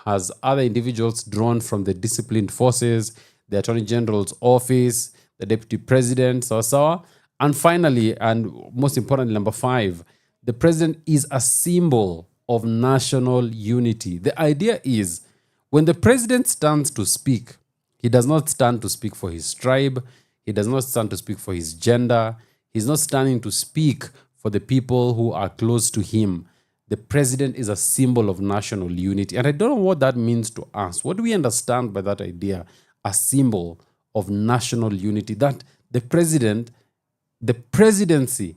has other individuals drawn from the disciplined forces, the Attorney General's office, the Deputy President, so. And finally, and most importantly, number 5, the president is a symbol of national unity. The idea is, when the president stands to speak, he does not stand to speak for his tribe. He does not stand to speak for his gender. He's not standing to speak for the people who are close to him. The president is a symbol of national unity. And I don't know what that means to us. What do we understand by that idea? A symbol of national unity. That the presidency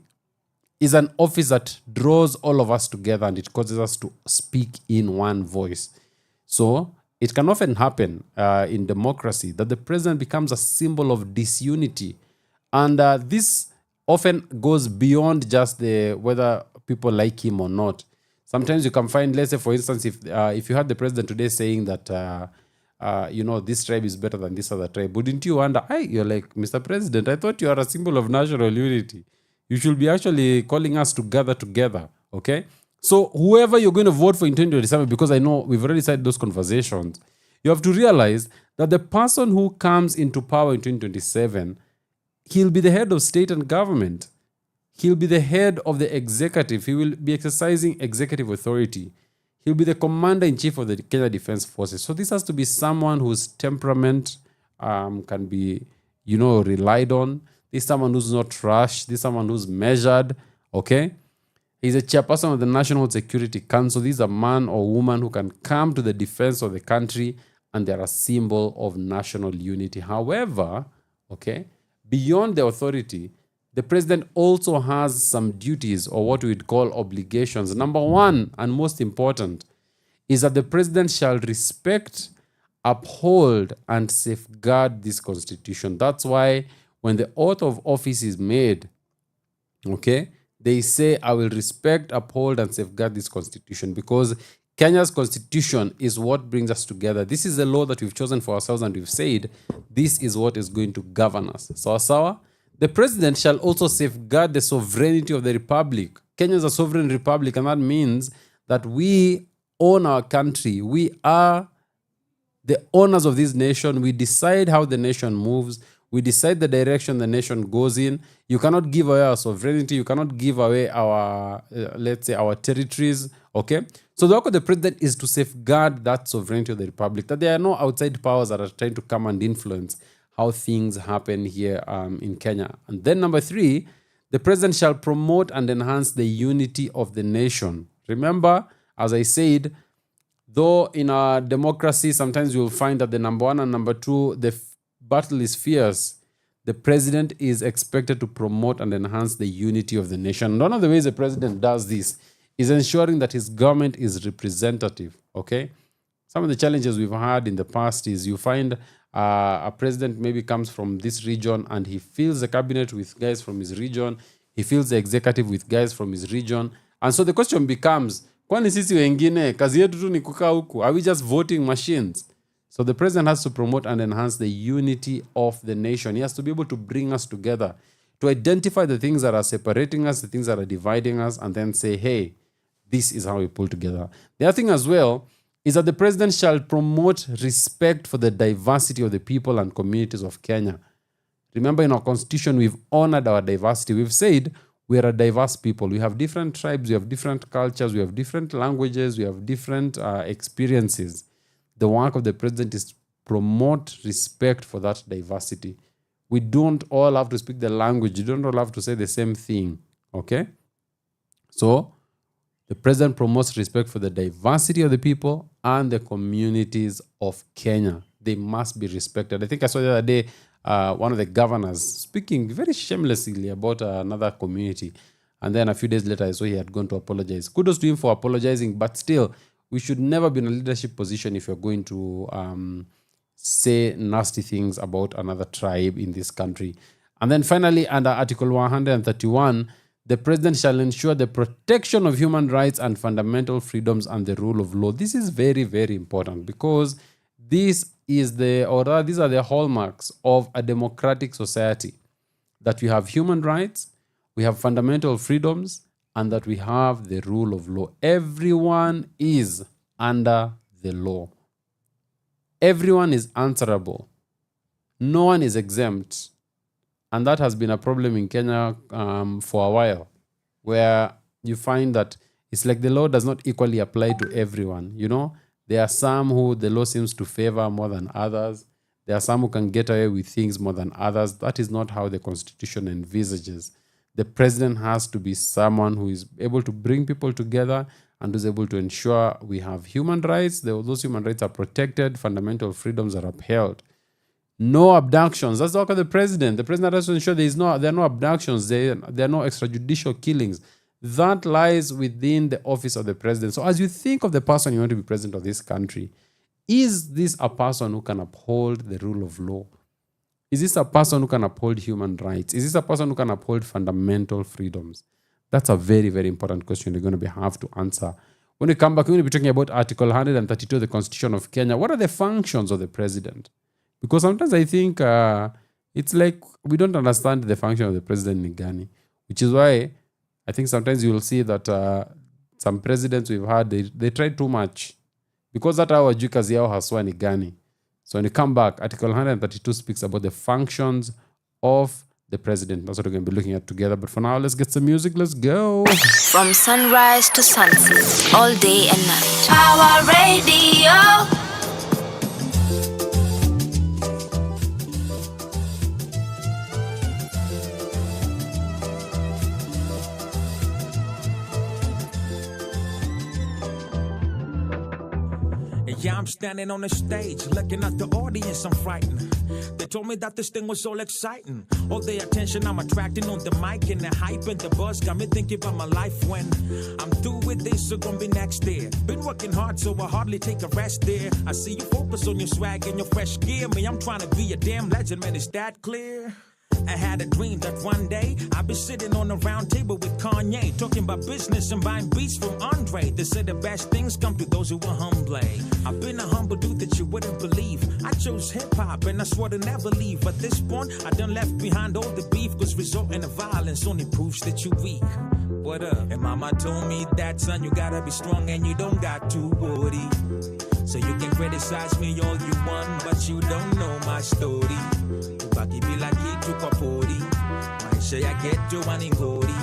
is an office that draws all of us together and it causes us to speak in one voice. So it can often happen in democracy that the president becomes a symbol of disunity. And this often goes beyond just whether people like him or not. Sometimes you can find, let's say, for instance, if you had the president today saying that, this tribe is better than this other tribe, wouldn't you wonder, you're like, Mr. President, I thought you are a symbol of national unity. You should be actually calling us to gather together, okay? So whoever you're going to vote for in 2027, because I know we've already started those conversations, you have to realize that the person who comes into power in 2027, he'll be the head of state and government. He'll be the head of the executive. He will be exercising executive authority. He'll be the commander-in-chief of the Kenya Defense Forces. So this has to be someone whose temperament can be, relied on. This is someone who's not rushed. This is someone who's measured, okay? He's a chairperson of the National Security Council. This is a man or woman who can come to the defense of the country, and they're a symbol of national unity. However, okay, beyond the authority, the president also has some duties, or what we'd call obligations. Number one, and most important, is that the president shall respect, uphold, and safeguard this constitution. That's why when the oath of office is made, okay, they say, I will respect, uphold, and safeguard this constitution, because Kenya's constitution is what brings us together. This is the law that we've chosen for ourselves, and we've said this is what is going to govern us. Sawa. The president shall also safeguard the sovereignty of the republic. Kenya is a sovereign republic, and that means that we own our country. We are the owners of this nation. We decide how the nation moves. We decide the direction the nation goes in. You cannot give away our sovereignty. You cannot give away our, let's say, our territories. Okay? So the work of the president is to safeguard that sovereignty of the republic, that there are no outside powers that are trying to come and influence how things happen here in Kenya. And then number three, the president shall promote and enhance the unity of the nation. Remember, as I said, though in our democracy, sometimes you'll find that the number one and number two, the battle is fierce, the president is expected to promote and enhance the unity of the nation. One of the ways the president does this is ensuring that his government is representative, okay? Some of the challenges we've had in the past is you find a president maybe comes from this region and he fills the cabinet with guys from his region. He fills the executive with guys from his region. And so the question becomes, kwani sisi wengine, kazi yetu tu ni kukaa huku? Are we just voting machines? So the president has to promote and enhance the unity of the nation. He has to be able to bring us together, to identify the things that are separating us, the things that are dividing us, and then say, hey, this is how we pull together. The other thing as well is that the president shall promote respect for the diversity of the people and communities of Kenya. Remember, in our constitution, we've honored our diversity. We've said we are a diverse people. We have different tribes, we have different cultures, we have different languages, we have different experiences. The work of the president is to promote respect for that diversity. We don't all have to speak the language. You don't all have to say the same thing. Okay? So, the president promotes respect for the diversity of the people and the communities of Kenya. They must be respected. I think I saw the other day one of the governors speaking very shamelessly about another community. And then a few days later, I saw he had gone to apologize. Kudos to him for apologizing, but still, we should never be in a leadership position if you're going to say nasty things about another tribe in this country. And then finally, under Article 131, the president shall ensure the protection of human rights and fundamental freedoms and the rule of law. This is very, very important because these are the hallmarks of a democratic society. That we have human rights, we have fundamental freedoms, and that we have the rule of law. Everyone is under the law. Everyone is answerable. No one is exempt. And that has been a problem in Kenya for a while, where you find that it's like the law does not equally apply to everyone. You know, there are some who the law seems to favor more than others. There are some who can get away with things more than others. That is not how the Constitution envisages. The president has to be someone who is able to bring people together and is able to ensure we have human rights. Those human rights are protected. Fundamental freedoms are upheld. No abductions. That's the work of the president. The president has to ensure there are no abductions. There are no extrajudicial killings. That lies within the office of the president. So as you think of the person you want to be president of this country, is this a person who can uphold the rule of law? Is this a person who can uphold human rights? Is this a person who can uphold fundamental freedoms? That's a very, very important question you're going to have to answer. When we come back, we're going to be talking about Article 132 of the Constitution of Kenya. What are the functions of the president? Because sometimes I think it's like we don't understand the function of the president in Ghana, which is why I think sometimes you will see that some presidents we've had, they try too much. Because that our kazi yao haswa ni gani. So when you come back, Article 132 speaks about the functions of the president. That's what we're going to be looking at together. But for now, let's get some music. Let's go. From sunrise to sunset, all day and night. Our radio. Yeah, I'm standing on the stage, looking at the audience, I'm frightened. They told me that this thing was all exciting. All the attention I'm attracting on the mic and the hype and the buzz got me thinking about my life when I'm through with this, so gonna be next there. Been working hard, so I hardly take a rest there. I see you focus on your swag and your fresh gear. Me, I'm trying to be a damn legend, man, is that clear? I had a dream that one day I'd be sitting on a round table with Kanye, talking about business and buying beats from Andre. They said the best things come to those who are humble. I've been a humble dude that you wouldn't believe. I chose hip-hop and I swore to never leave. At this point, I done left behind all the beef, cause resulting in violence only proves that you weak. What up? And mama told me that, son, you gotta be strong and you don't got to worry. So you can criticize me all you want, but you don't know my story. Baki bila kitu kwa pori, maisha ya ghetto waningori.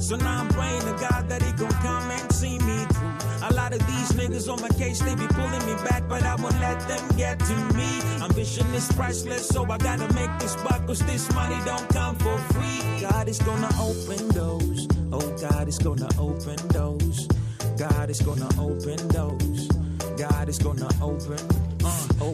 So now I'm praying to God that he gon' come and see me through. A lot of these niggas on my case, they be pulling me back, but I won't let them get to me. Ambition is priceless, so I gotta make this buck, cause this money don't come for free. God is gonna open doors. Oh, God is gonna open doors. God is gonna open doors. God is gonna open.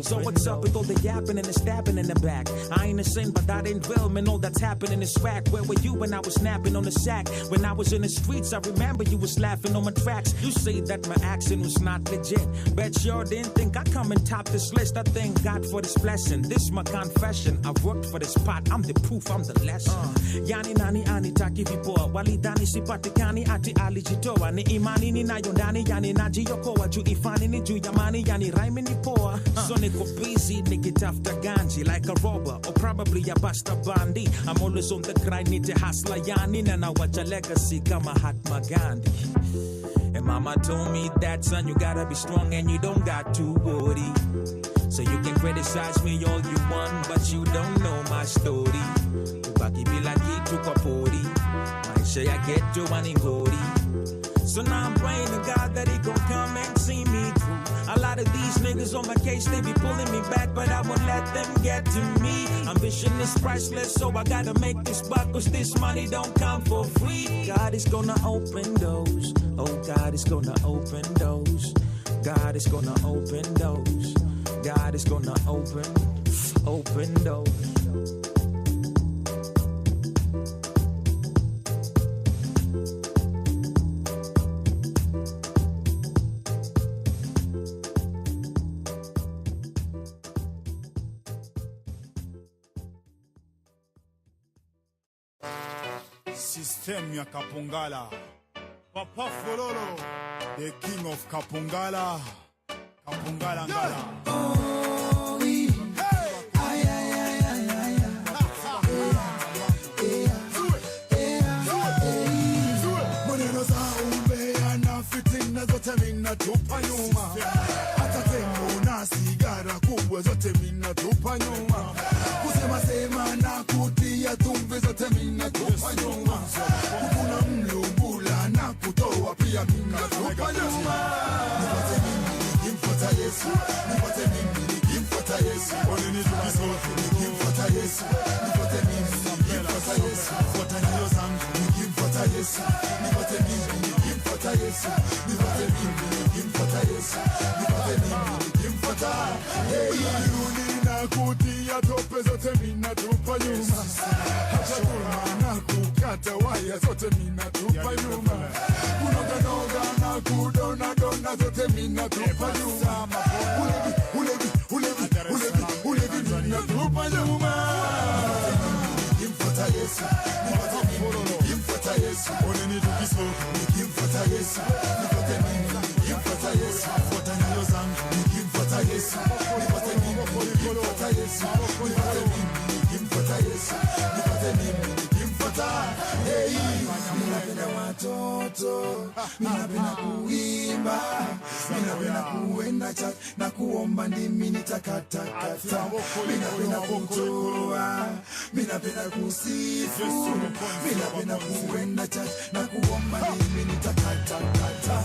So what's up with all the yapping and the stabbing in the back? I ain't the same, but that ain't real, man. All that's happening is fact. Where were you when I was snapping on the sack? When I was in the streets, I remember you was laughing on my tracks. You say that my accent was not legit. Bet sure didn't think I'd come and top this list. I thank God for this blessing. This my confession. I've worked for this pot. I'm the proof, I'm the lesson. Yani nani anitaki vipoa. Walidhani sipatikani ati alijitoa. Ni imani ninayo ndani, yani najiokoa. Juu ifani ni juu ya mani, yani rhyme ni poa. So niko busy, nikitafuta ganji like a robber or probably a basta bandi. I'm always on the grind, need to hustle yani, na nawacha legacy kama Mahatma Gandhi. And mama told me that, son, you gotta be strong and you don't got to worry. So you can criticize me all you want, but you don't know my story. Ubaki bila kitu kwa pori, maisha ya ghetto waningori. So now I'm praying to God that he gon' come and see me through. A lot of these niggas on my case, they be pulling me back, but I won't let them get to me. Ambition is priceless, so I gotta make this buck, cause this money don't come for free. God is gonna open doors. Oh, God is gonna open doors. God is gonna open doors. God is gonna open doors. System ya Kapongala. Papa Fololo, the king of Kapongala. Kapongala Ngala. Oh, oui. Hey. Ay, ay, ay, ay, ay, ay. Maneno za umbea na fitina zote mina tupa nyuma. Hata tembo na sigara kubwa zote mina tupa nyuma. Kusema sema na kutia tumbe zote mina tupa nyuma. Kukuna mlubula na kutoa pia mina tupa nyuma. Nipate mimi nikimfuata Yesu. Nipate mimi nikimfuata Yesu. Nikimfuata Yesu. Nipate mimi nikimfuata Yesu. Fuata nyayo zangu nikimfuata Yesu. Nipate mimi nikimfuata Yesu. Nipate mimi nikimfuata Yesu. Nipate mimi nikimfuata. Yuni na kutia tope zote mina tupa nyuma. Hata kulma na kukata waya zote mina tupa nyuma. Kunoga na kudona dona zote mina tupa nyuma. Ulevi mina tupa nyuma. Nikimfuata Yesu. Nipate mimi nikimfuata Yesu. Oneni tukiso nikimfuata Yesu. Nipate mimi nikimfuata Yesu. Fuata nyayo zangu nikimfuata Yesu. Nipate mimi nikimfuata Yesu. Nipate mimi nikimfuata Yesu. Nipate mimi nikimfuata. Hey, ninapenda watoto, ninapenda kuimba, ninapenda kuenda church na kuomba ndimi nitakatakata. Ninapenda kutoa, ninapenda kusifu, ninapenda kuenda church na kuomba ndimi nitakatakata.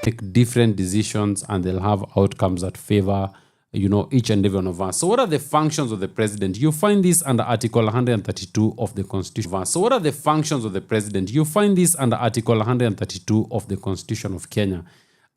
Make different decisions and they'll have outcomes that favor each and every one of us. So what are the functions of the president? You find this under Article 132 of the Constitution. So what are the functions of the president? You find this under Article 132 of the Constitution of Kenya.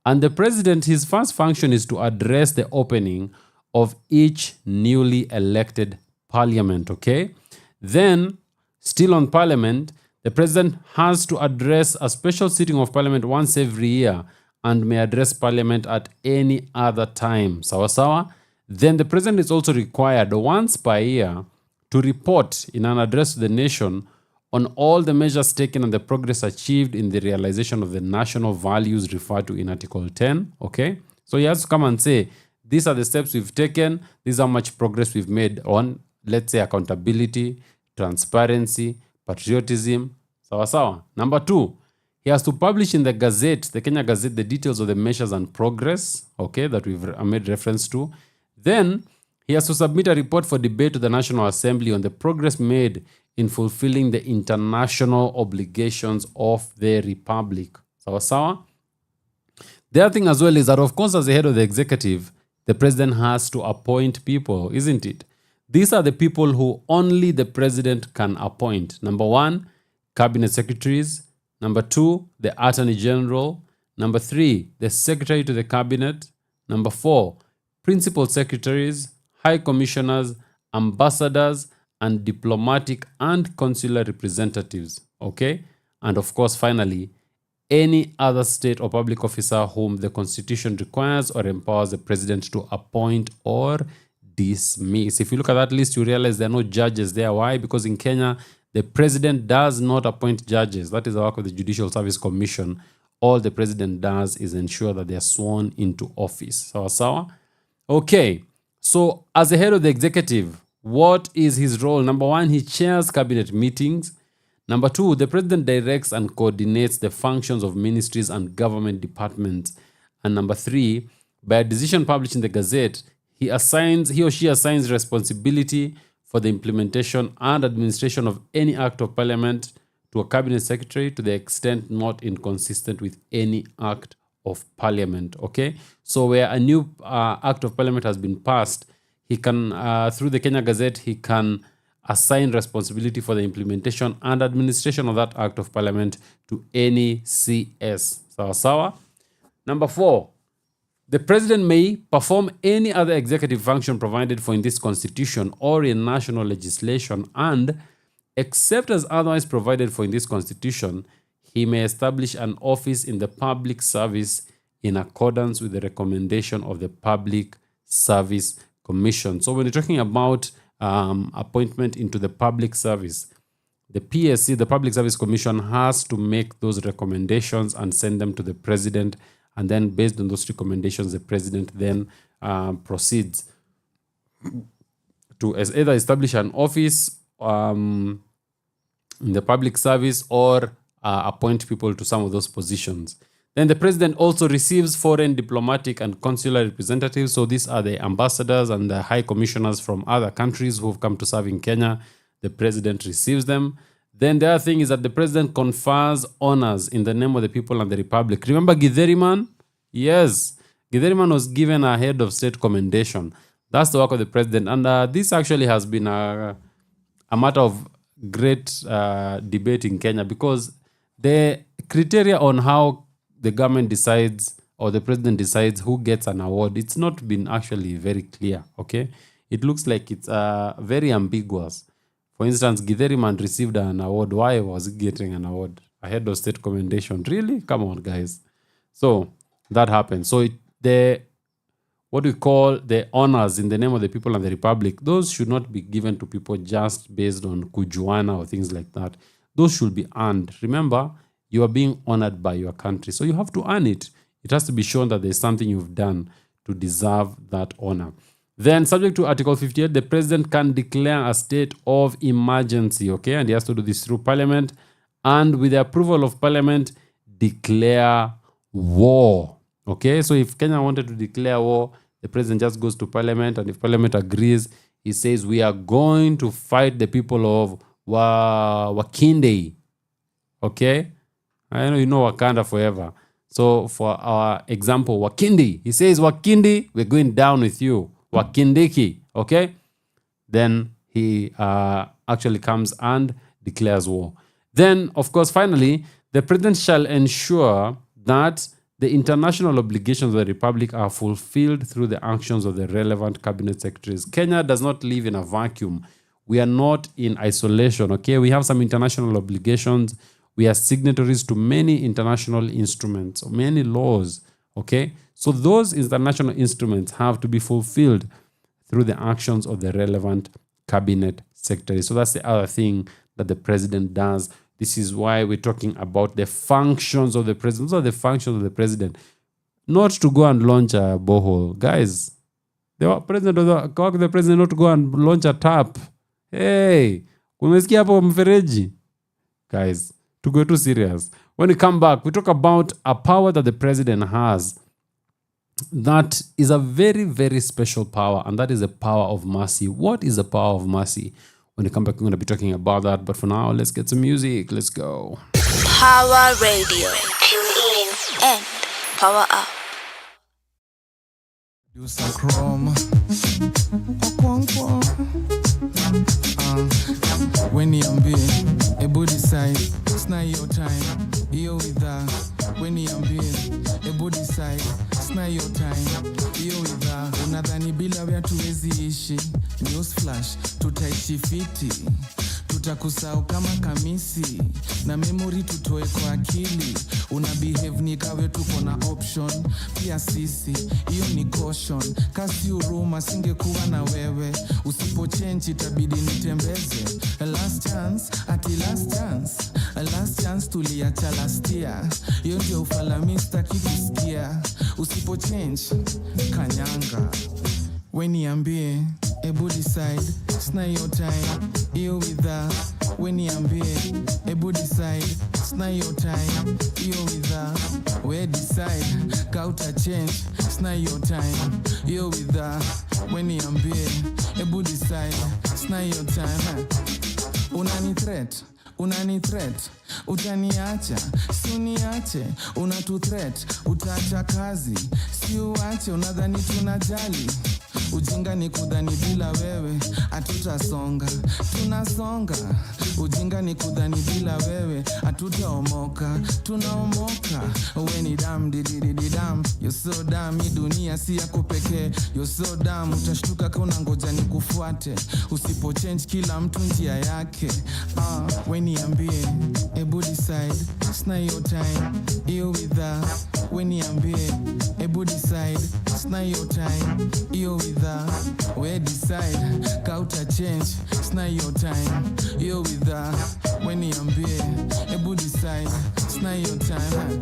And the president, his first function is to address the opening of each newly elected parliament, okay? Then, still on parliament, the president has to address a special sitting of parliament once every year and may address parliament at any other time. Sawa sawa? Then the president is also required once per year to report in an address to the nation on all the measures taken and the progress achieved in the realization of the national values referred to in Article 10. Okay? So he has to come and say, these are the steps we've taken, this is how much progress we've made on, let's say, accountability, transparency, patriotism. Sawa sawa. Number 2, he has to publish in the Gazette, the Kenya Gazette, the details of the measures and progress, okay, that we've made reference to. Then, he has to submit a report for debate to the National Assembly on the progress made in fulfilling the international obligations of the Republic. Sawa sawa? The other thing as well is that, of course, as the head of the executive, the president has to appoint people, isn't it? These are the people who only the president can appoint. Number 1, cabinet secretaries. Number 2, the Attorney General. Number 3, the Secretary to the Cabinet. Number 4, Principal Secretaries, High Commissioners, Ambassadors, and Diplomatic and Consular Representatives. Okay? And of course, finally, any other state or public officer whom the Constitution requires or empowers the President to appoint or dismiss. If you look at that list, you realize there are no judges there. Why? Because in Kenya, the president does not appoint judges. That is the work of the Judicial Service Commission. All the president does is ensure that they are sworn into office. Sawa sawa? Okay. So as the head of the executive, what is his role? Number 1, he chairs cabinet meetings. Number 2, the president directs and coordinates the functions of ministries and government departments. And number 3, by a decision published in the Gazette, he or she assigns responsibility for the implementation and administration of any act of parliament to a cabinet secretary to the extent not inconsistent with any act of parliament. Okay, so where a new act of parliament has been passed, he can, through the Kenya Gazette, he can assign responsibility for the implementation and administration of that act of parliament to any CS. Sawa sawa. Number 4, the president may perform any other executive function provided for in this constitution or in national legislation, and, except as otherwise provided for in this constitution, he may establish an office in the public service in accordance with the recommendation of the Public Service Commission. So when you're talking about appointment into the public service, the PSC, the Public Service Commission, has to make those recommendations and send them to the president. And then based on those recommendations, the president then proceeds to either establish an office in the public service or appoint people to some of those positions. Then the president also receives foreign diplomatic and consular representatives. So these are the ambassadors and the high commissioners from other countries who have come to serve in Kenya. The president receives them. Then the other thing is that the president confers honors in the name of the people and the republic. Remember Githeriman? Yes. Githeriman was given a head of state commendation. That's the work of the president. And this actually has been a matter of great debate in Kenya, because the criteria on how the government decides or the president decides who gets an award, it's not been actually very clear, okay? It looks like it's very ambiguous. For instance, Githeriman received an award. Why was he getting an award? A head of state commendation. Really? Come on, guys. So that happened. So what we call the honors in the name of the people and the republic, those should not be given to people just based on kujuana or things like that. Those should be earned. Remember, you are being honored by your country. So you have to earn it. It has to be shown that there's something you've done to deserve that honor. Then, subject to Article 58, the president can declare a state of emergency, okay? And he has to do this through parliament. And with the approval of parliament, declare war, okay? So if Kenya wanted to declare war, the president just goes to parliament, and if parliament agrees, he says, we are going to fight the people of Wakinde, okay? I know you know Wakanda forever. So for our example, Wakinde, he says, Wakinde, we're going down with you. Wakindiki, okay? Then he actually comes and declares war. Then, of course, finally, the president shall ensure that the international obligations of the republic are fulfilled through the actions of the relevant cabinet secretaries. Kenya does not live in a vacuum. We are not in isolation, okay? We have some international obligations. We are signatories to many international instruments, many laws, okay? So those international instruments have to be fulfilled through the actions of the relevant cabinet secretary. So that's the other thing that the president does. This is why we're talking about the functions of the president. Those are the functions of the president. Not to go and launch a borehole. Guys, the president not to go and launch a tap. Hey, umesikia hapo mfereji? Guys, to go too serious. When we come back, we talk about a power that the president has that is a very, very special power, and that is the power of mercy. What is the power of mercy? When we come back, we're going to be talking about that. But for now, let's get some music. Let's go. Power Radio. Tune in and power up. Do some chrome. When you're big, a body size, it's not your time. You're with us. When you're big, a body size, it's not your time. You're with us. Unadhani bila wea tuwezi ishi. News flash, tutaishi fiti. Tutakusahau kama kamisi. Na memory tutoe kwa akili. Una behave ni kawe tuko na option. Pia sisi, iyo ni caution. Kasi uruma singekuwa na wewe. Usipo change itabidi nitembeze. Last chance, ati last chance. Last chance tuliacha last year. Iyo ndio ufalamista kikusikia. Usipo change, kanyanga. Weniambie, ebu decide, it's not your time. Iyo with us. Weniambie, ebu decide, it's not your time. Iyo with us. We decide, kauta change, it's not your time. Iyo with us. Weniambie, ebu decide, it's not your time. Unani threat, utaniacha, si uniache, unatu threat, utaacha kazi, si uache, unadhani tunajali. Ujinga ni kudhani bila wewe, hatutasonga, tunasonga. Ujinga ni kudhani bila wewe, hatutaomoka, tunaomoka. Wewe ni dam, dam, you're so dumb, hii dunia si yako pekee. You're so dumb, utashtuka kama ngoja nikufuate. Usipo change kila mtu njia yake. Weniambie, ebu decide, it's not your time. You're with us. Weniambie, ebu decide, it's not your time. You're with us. We decide, kauta change, it's not your time. You're with us. Weniambie, ebu decide, it's not your time.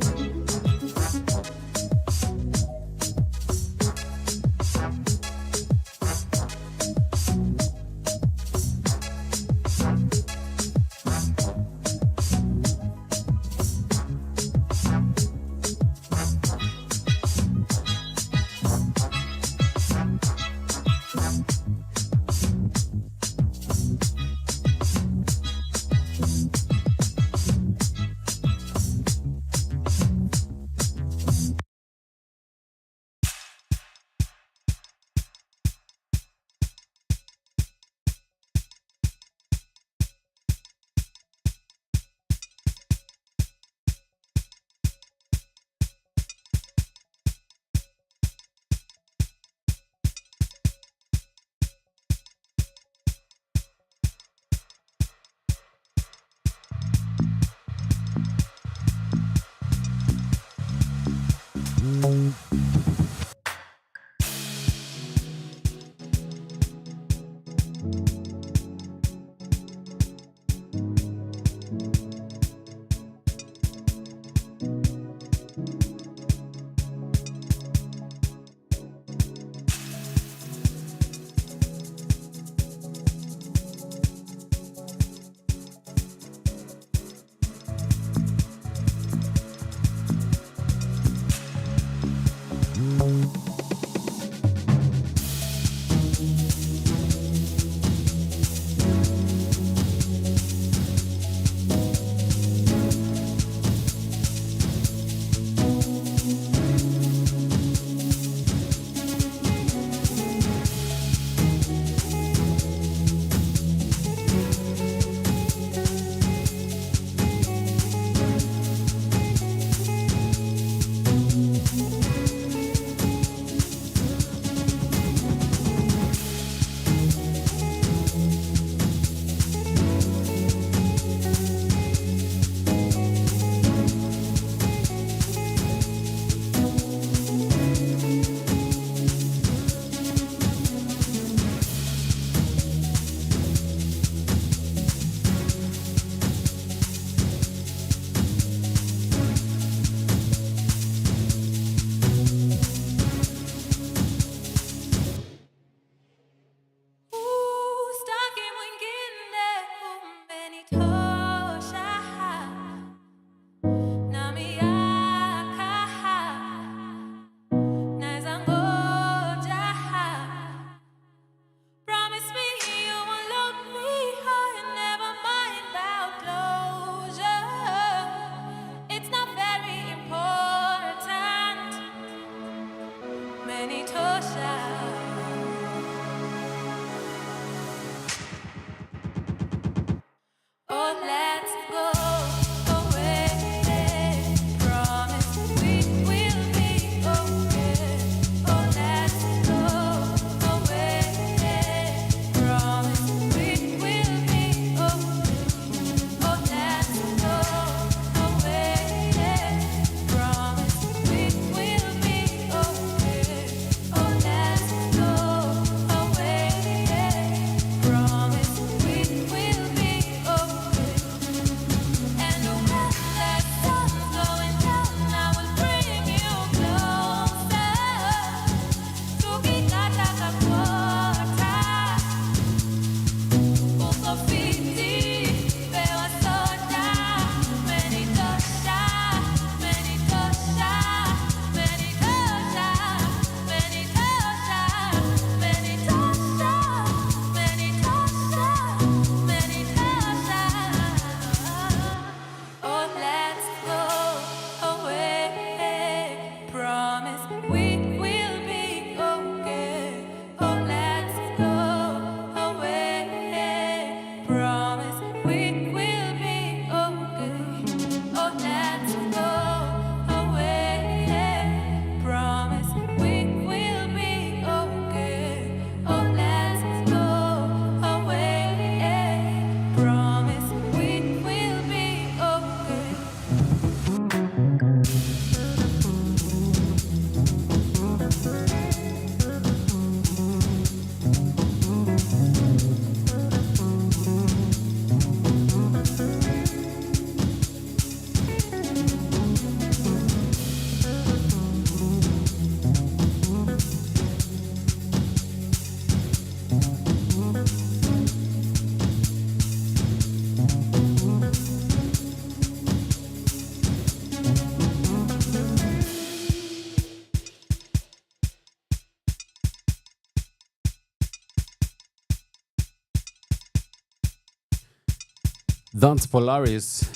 That's Polaris.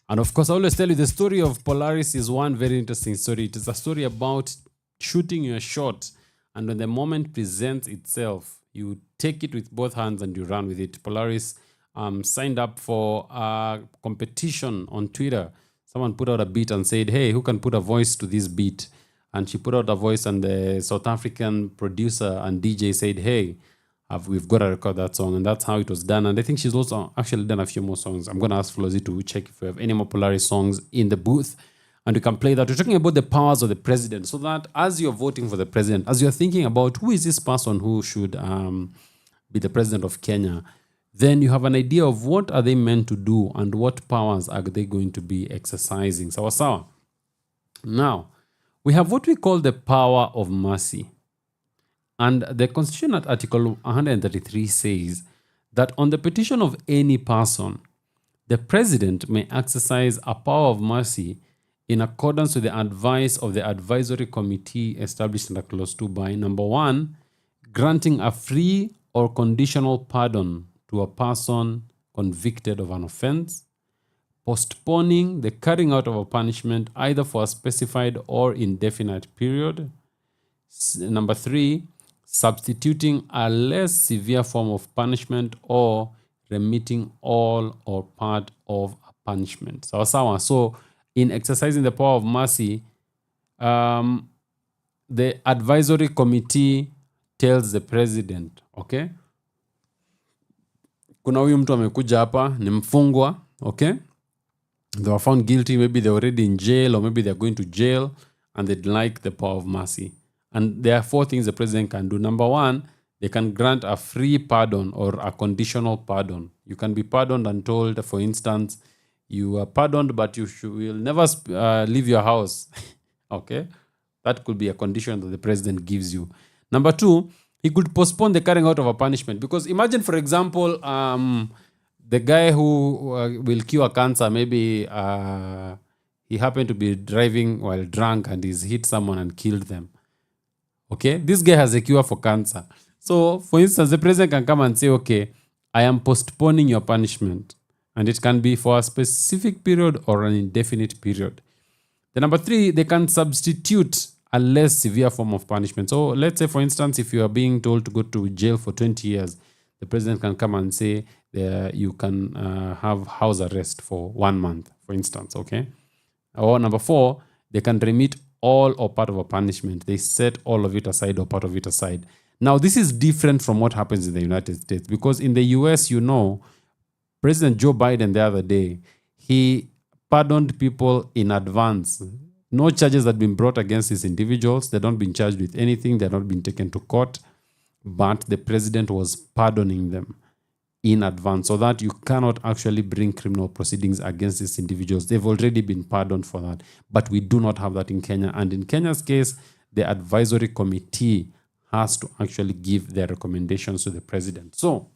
And of course, I always tell you the story of Polaris is one very interesting story. It is a story about shooting your shot, and when the moment presents itself, you take it with both hands and you run with it. Polaris signed up for a competition on Twitter. Someone put out a beat and said, hey, who can put a voice to this beat? And she put out a voice, and the South African producer and DJ said, hey, we've got to record that song. And that's how it was done. And I think she's also actually done a few more songs. I'm going to ask Flozy to check if we have any more Polaris songs in the booth, and we can play that. We're talking about the powers of the president, so that as you're voting for the president, as you're thinking about who is this person who should be the president of Kenya, then you have an idea of what are they meant to do and what powers are they going to be exercising. Sawa. Now, we have what we call the power of mercy. And the Constitution at Article 133 says that on the petition of any person, the president may exercise a power of mercy in accordance with the advice of the advisory committee established under Clause 2 by, number 1, granting a free or conditional pardon to a person convicted of an offense, postponing the carrying out of a punishment either for a specified or indefinite period, number 3, substituting a less severe form of punishment or remitting all or part of a punishment. So in exercising the power of mercy, the advisory committee tells the president, okay, kuna huyu mtu amekuja hapa ni mfungwa, okay, they were found guilty, maybe they're already in jail or maybe they're going to jail, and they'd like the power of mercy. And there are 4 things the president can do. Number 1, they can grant a free pardon or a conditional pardon. You can be pardoned and told, for instance, you are pardoned, but you will never leave your house. Okay? That could be a condition that the president gives you. Number 2, he could postpone the carrying out of a punishment. Because imagine, for example, the guy who will cure cancer, maybe he happened to be driving while drunk and he's hit someone and killed them. Okay? This guy has a cure for cancer. So, for instance, the president can come and say, okay, I am postponing your punishment. And it can be for a specific period or an indefinite period. The number 3, they can substitute a less severe form of punishment. So let's say, for instance, if you are being told to go to jail for 20 years, the president can come and say you can have house arrest for 1 month, for instance, okay? Or number 4, they can remit all or part of a punishment. They set all of it aside or part of it aside. Now, this is different from what happens in the United States, because in the US, President Joe Biden the other day, he pardoned people in advance. No charges had been brought against these individuals. They don't been charged with anything. They've not been taken to court. But the president was pardoning them in advance, so that you cannot actually bring criminal proceedings against these individuals. They've already been pardoned for that. But we do not have that in Kenya. And in Kenya's case, the advisory committee has to actually give their recommendations to the president. So,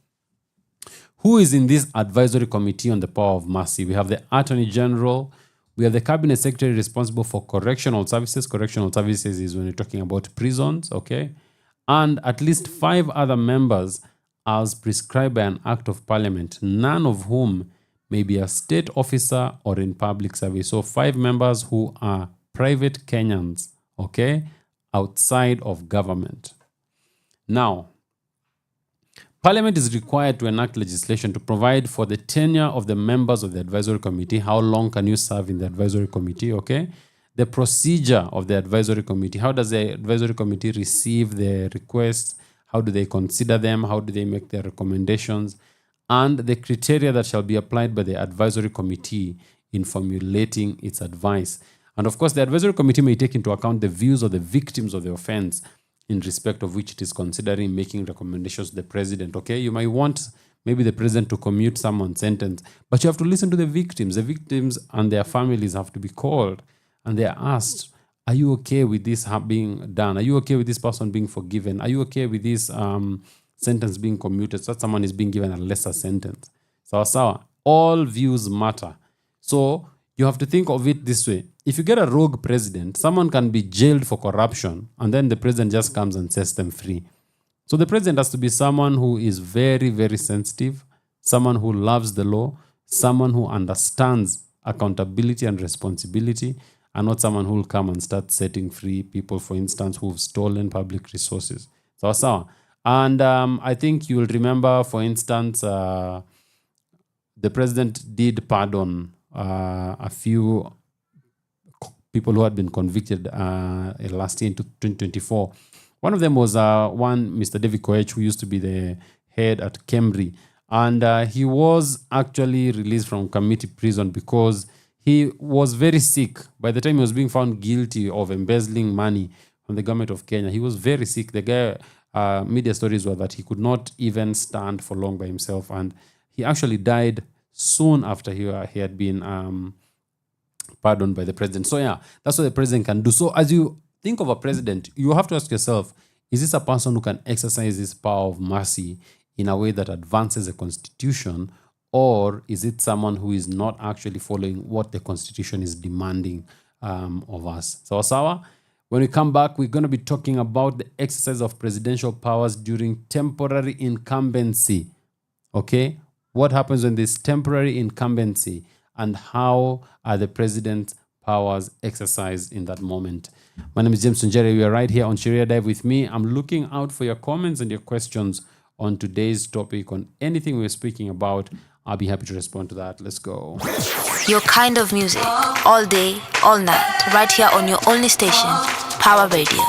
who is in this advisory committee on the power of mercy? We have the Attorney General. We have the Cabinet Secretary responsible for correctional services. Correctional services is when you're talking about prisons, okay? And at least 5 other members as prescribed by an act of parliament, none of whom may be a state officer or in public service. So 5 members who are private Kenyans, okay, outside of government. Now, Parliament is required to enact legislation to provide for the tenure of the members of the advisory committee. How long can you serve in the advisory committee, okay? The procedure of the advisory committee. How does the advisory committee receive the requests? How do they consider them? How do they make their recommendations? And the criteria that shall be applied by the advisory committee in formulating its advice. And of course, the advisory committee may take into account the views of the victims of the offense, in respect of which it is considering making recommendations to the president. Okay, you might want maybe the president to commute someone's sentence, but you have to listen to the victims. The victims and their families have to be called, and they are asked, are you okay with this being done? Are you okay with this person being forgiven? Are you okay with this sentence being commuted so that someone is being given a lesser sentence? So all views matter. So you have to think of it this way. If you get a rogue president, someone can be jailed for corruption, and then the president just comes and sets them free. So the president has to be someone who is very, very sensitive, someone who loves the law, someone who understands accountability and responsibility, and not someone who will come and start setting free people, for instance, who've stolen public resources. So, and I think you will remember, for instance, the president did pardon a few people who had been convicted last year in 2024. One of them was one Mr. David Koech, who used to be the head at Cambry. And he was actually released from community prison because he was very sick. By the time he was being found guilty of embezzling money from the government of Kenya, he was very sick. The guy, media stories were that he could not even stand for long by himself. And he actually died soon after he had been pardoned by the president. So yeah, that's what the president can do. So as you think of a president, you have to ask yourself, is this a person who can exercise this power of mercy in a way that advances the constitution, or is it someone who is not actually following what the constitution is demanding of us? So Sawa, when we come back, we're going to be talking about the exercise of presidential powers during temporary incumbency. Okay? What happens when there's temporary incumbency, and how are the president's powers exercised in that moment? My name is James WaNjeri. We are right here on Sheria Dive with me. I'm looking out for your comments and your questions on today's topic, on anything we're speaking about. I'll be happy to respond to that. Let's go. Your kind of music, all day, all night, right here on your only station, Power Radio.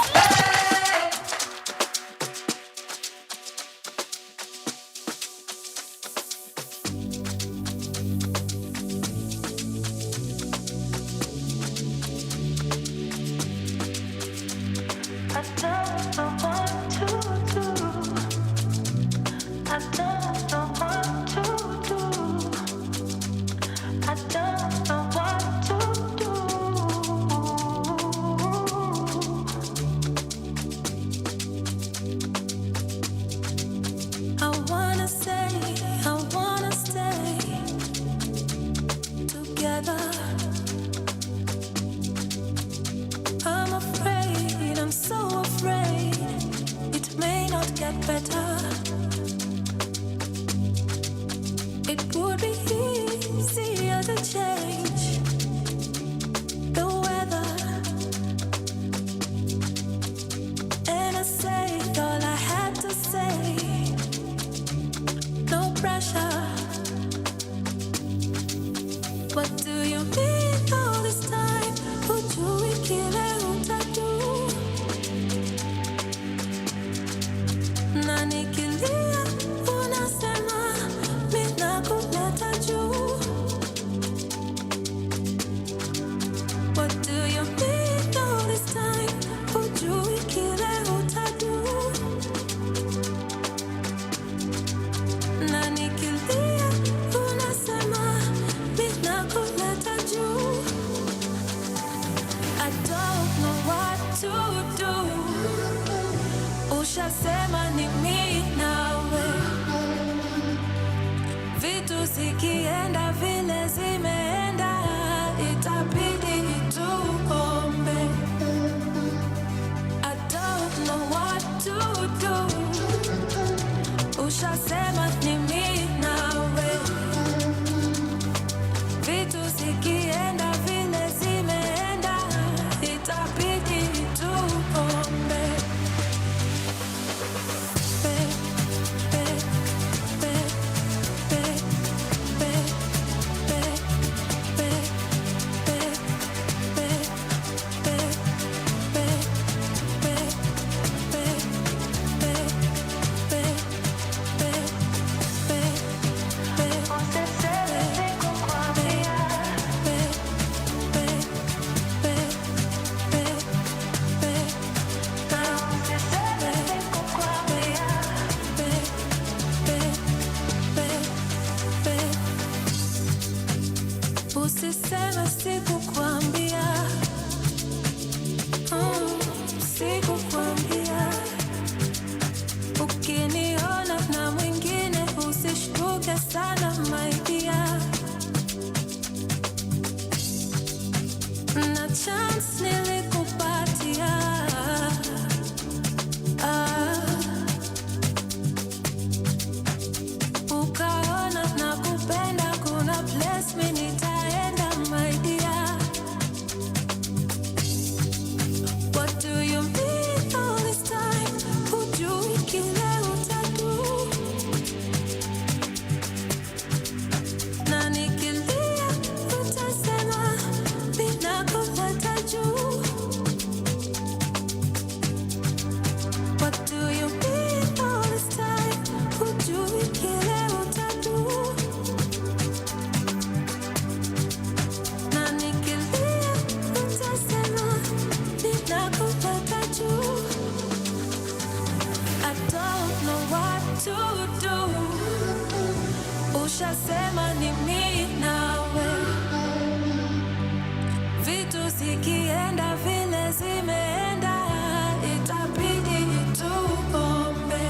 to do. Ushasema ni mimi nawe, vitu zikienda vile zimeenda, itabidi tuombe.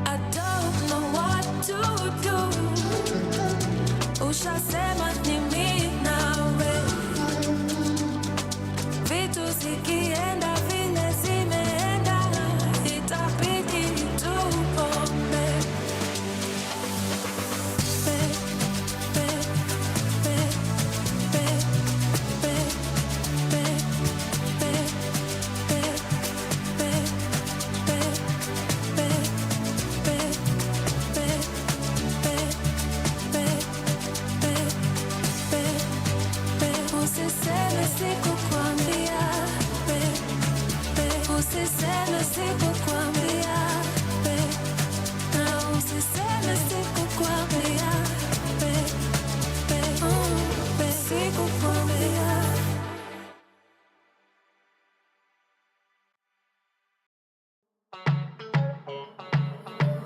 I don't know what to do. Ushasema ni mimi nawe, vitu zikienda vile zimeenda, itabidi tuombe. Usiseme sikukwambia, usiseme sikukwambia, na usiseme sikukwambia, sikukwambia.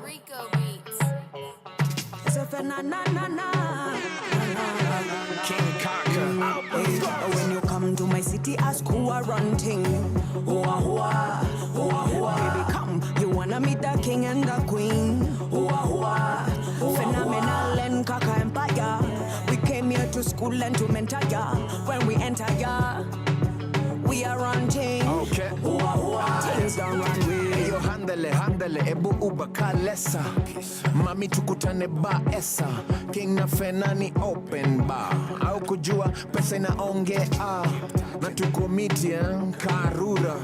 Rico Beats. King Kaka. When you come to my city, ask who I run ting. Hoa hoa, hoa hoa. Baby, come, you wanna meet the king and the queen. Hoa hoa, phenomenal and Kaka Empire. We came here to school and to mentor ya. When we enter ya, we are running. Okay. Hoa hoa, things don't run way. Eyo handele, ebu ubakalesa. Mami tukutane baesa. King na Fenani open bar. Au kujua pesa inaongea. Na tuko miti Karura.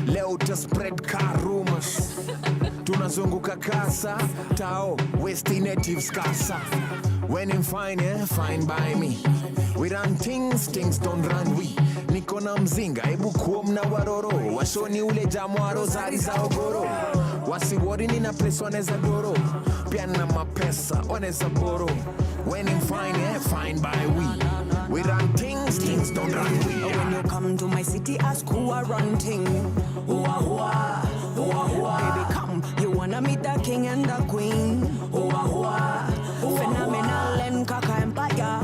Leo uta spread karumas. Tunazunguka kasa. Tao, West natives kasa. When I'm fine, fine by me. We run things don't run we. Niko na mzinga, ebu kuom na waroro. Washoni ule jamwaro zari za ogoro. Wasiwori nina place waneza doro. Pia na mapesa waneza boro. When I'm fine, fine by we. We run things don't run we. When you come to my city, ask who I run ting. Hoa hoa, hoa hoa. Baby, come, you wanna meet the king and the queen. Hoa hoa, phenomenal and Kaka Empire.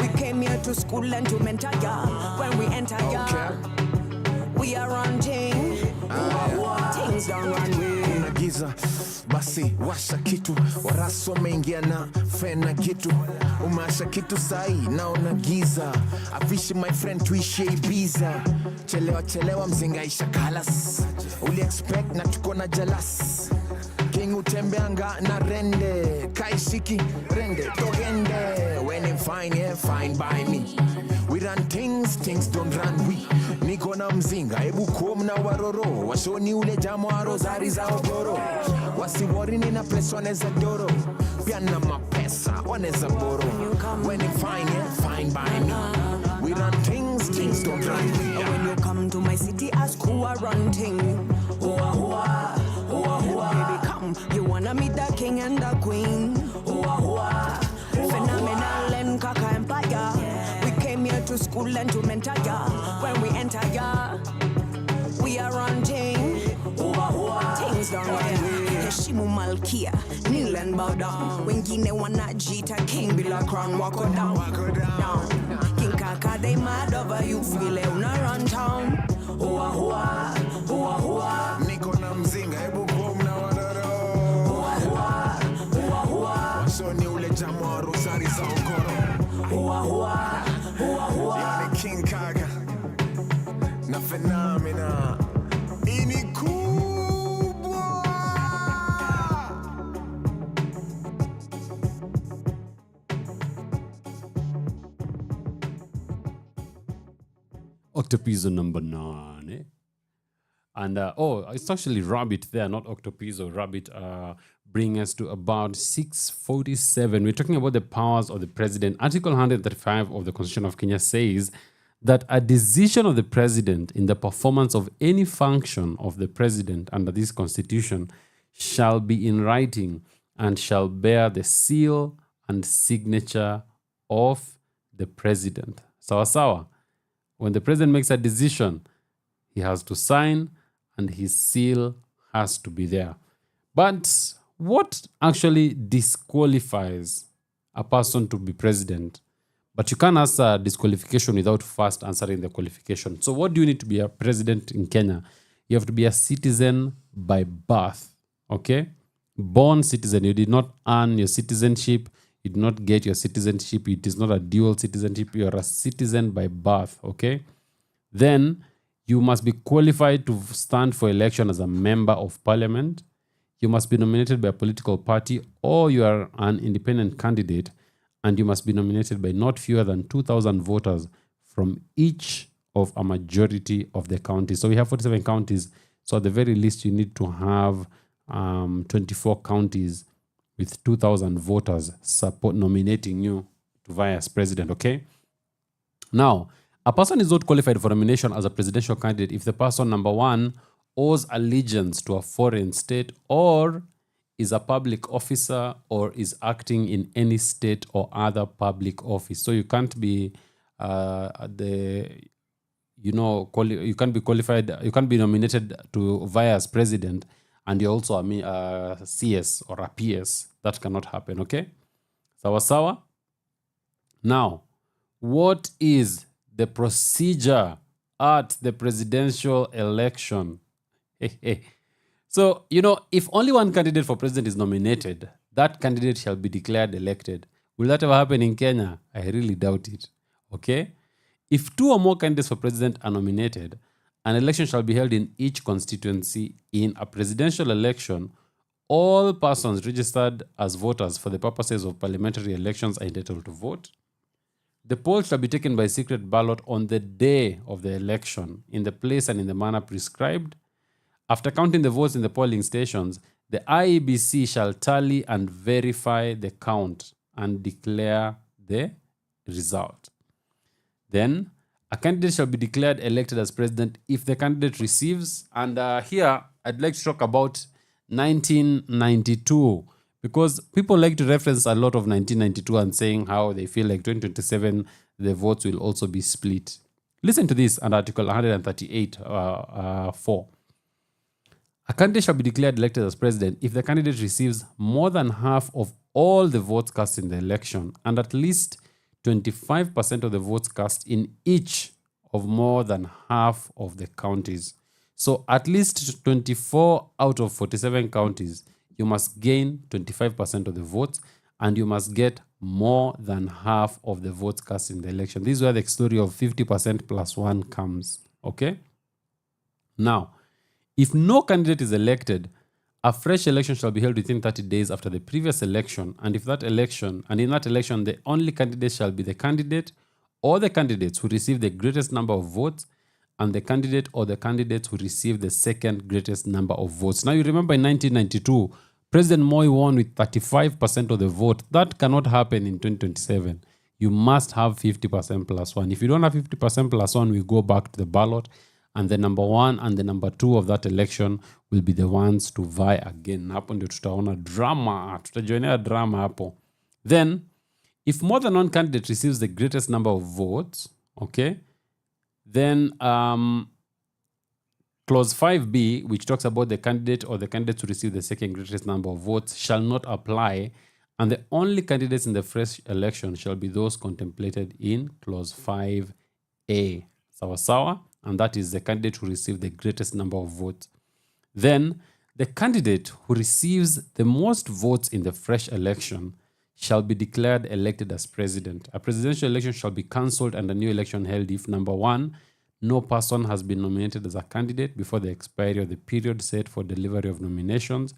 We came here to school and to mentor ya. When we enter ya, we are running. Things don't run way. Kuna giza, basi washa kitu. Waraso mengia na fena kitu. Umasha kitu sahi, naona giza. Avishi my friend tuishe Ibiza. Chelewa mzinga isha kalas. Uli expect na tuko na jalas. King utembeanga na rende. Kaishiki rende togende. When I'm fine, fine by me. We run things don't run we. Niko na mzinga, ebu kuom na waroro. Washoni ule jamwaro zari za ogoro. Wasiwori nina place waneza doro. Pia na mapesa waneza boro. When I'm fine by me. We run things don't run we. When you come to my city, ask who I run ting. Hoa hoa, hoa hoa. Baby, come, you wanna meet the king and the queen. Hoa hoa, phenomenal and Kaka Empire. We came here to school and to mentor ya. When we enter ya, we are running. Hoa hoa, things don't run way. Heshimu Malkia, kneel and bow down. Wengine wanajita king bila crown, wako down. King Kaka, they mad over you. Vile una run town. Hoa hoa, hoa hoa. Niko na mzinga, ebu kuom na waroro. Hoa hoa, hoa hoa. Washoni ule jamwaro zari za ogoro. Hoa hoa, hoa hoa. Yani King Kaka na Phenomena. Ini kubwa. Octopizzo number 9. And it's actually Rabbit there, not Octopizzo. Rabbit bring us to about 6:47. We're talking about the powers of the president. Article 135 of the Constitution of Kenya says that a decision of the president in the performance of any function of the president under this constitution shall be in writing and shall bear the seal and signature of the president. Sawa sawa. When the president makes a decision, he has to sign and his seal has to be there. But what actually disqualifies a person to be president? But you can't answer disqualification without first answering the qualification. So what do you need to be a president in Kenya? You have to be a citizen by birth, okay? Born citizen. You did not earn your citizenship. You did not get your citizenship. It is not a dual citizenship. You are a citizen by birth, okay? Then you must be qualified to stand for election as a member of parliament. You must be nominated by a political party, or you are an independent candidate, and you must be nominated by not fewer than 2,000 voters from each of a majority of the counties. So we have 47 counties. So at the very least, you need to have 24 counties with 2,000 voters nominating you to vie as president, okay? Now, a person is not qualified for nomination as a presidential candidate if the person, number one, owes allegiance to a foreign state, or is a public officer, or is acting in any state or other public office. So you can't be you can't be qualified, you can't be nominated to vie as president, and you're also a CS or a PS. That cannot happen, okay? Sawa. Now, what is the procedure at the presidential election? So, if only one candidate for president is nominated, that candidate shall be declared elected. Will that ever happen in Kenya? I really doubt it. Okay? If two or more candidates for president are nominated, an election shall be held in each constituency. In a presidential election, all persons registered as voters for the purposes of parliamentary elections are entitled to vote. The poll shall be taken by secret ballot on the day of the election, in the place and in the manner prescribed. After counting the votes in the polling stations, the IEBC shall tally and verify the count and declare the result. Then, a candidate shall be declared elected as president if the candidate receives, and here I'd like to talk about 1992, because people like to reference a lot of 1992 and saying how they feel like 2027, the votes will also be split. Listen to this under Article 138, 4. A candidate shall be declared elected as president if the candidate receives more than half of all the votes cast in the election and at least 25% of the votes cast in each of more than half of the counties. So at least 24 out of 47 counties, you must gain 25% of the votes, and you must get more than half of the votes cast in the election. This is where the story of 50% plus 1 comes. Okay? Now, if no candidate is elected, a fresh election shall be held within 30 days after the previous election, and in that election, the only candidate shall be the candidate or the candidates who receive the greatest number of votes, and the candidate or the candidates who receive the second greatest number of votes. Now, you remember in 1992, President Moi won with 35% of the vote. That cannot happen in 2027. You must have 50% plus 1. If you don't have 50% plus 1, we go back to the ballot, and the number 1 and the number 2 of that election will be the ones to vie again. Hapo ndio tutaona drama, tutajoinea drama hapo. Then, if more than one candidate receives the greatest number of votes, okay, then clause 5b, which talks about the candidate or the candidates who receive the second greatest number of votes, shall not apply, and the only candidates in the fresh election shall be those contemplated in clause 5a. Sawa. And that is the candidate who received the greatest number of votes. Then, the candidate who receives the most votes in the fresh election shall be declared elected as president. A presidential election shall be cancelled and a new election held if, number 1, no person has been nominated as a candidate before the expiry of the period set for delivery of nominations.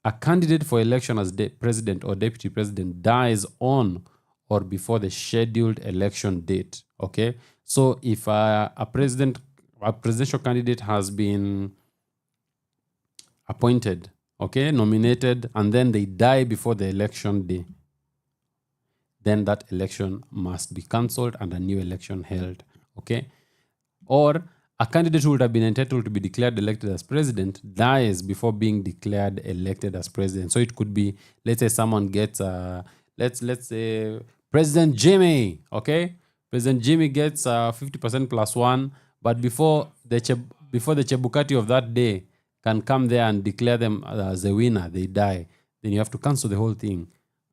A candidate for election as president or deputy president dies on or before the scheduled election date. Okay? So if a presidential candidate has been appointed, okay, nominated, and then they die before the election day, then that election must be cancelled and a new election held. Okay? Or a candidate who would have been entitled to be declared elected as president dies before being declared elected as president. So it could be, let's say someone gets, let's say President Jimmy, okay? President Jimmy gets 50% plus 1, but before the Chebukati of that day, can come there and declare them as a winner, they die, then you have to cancel the whole thing.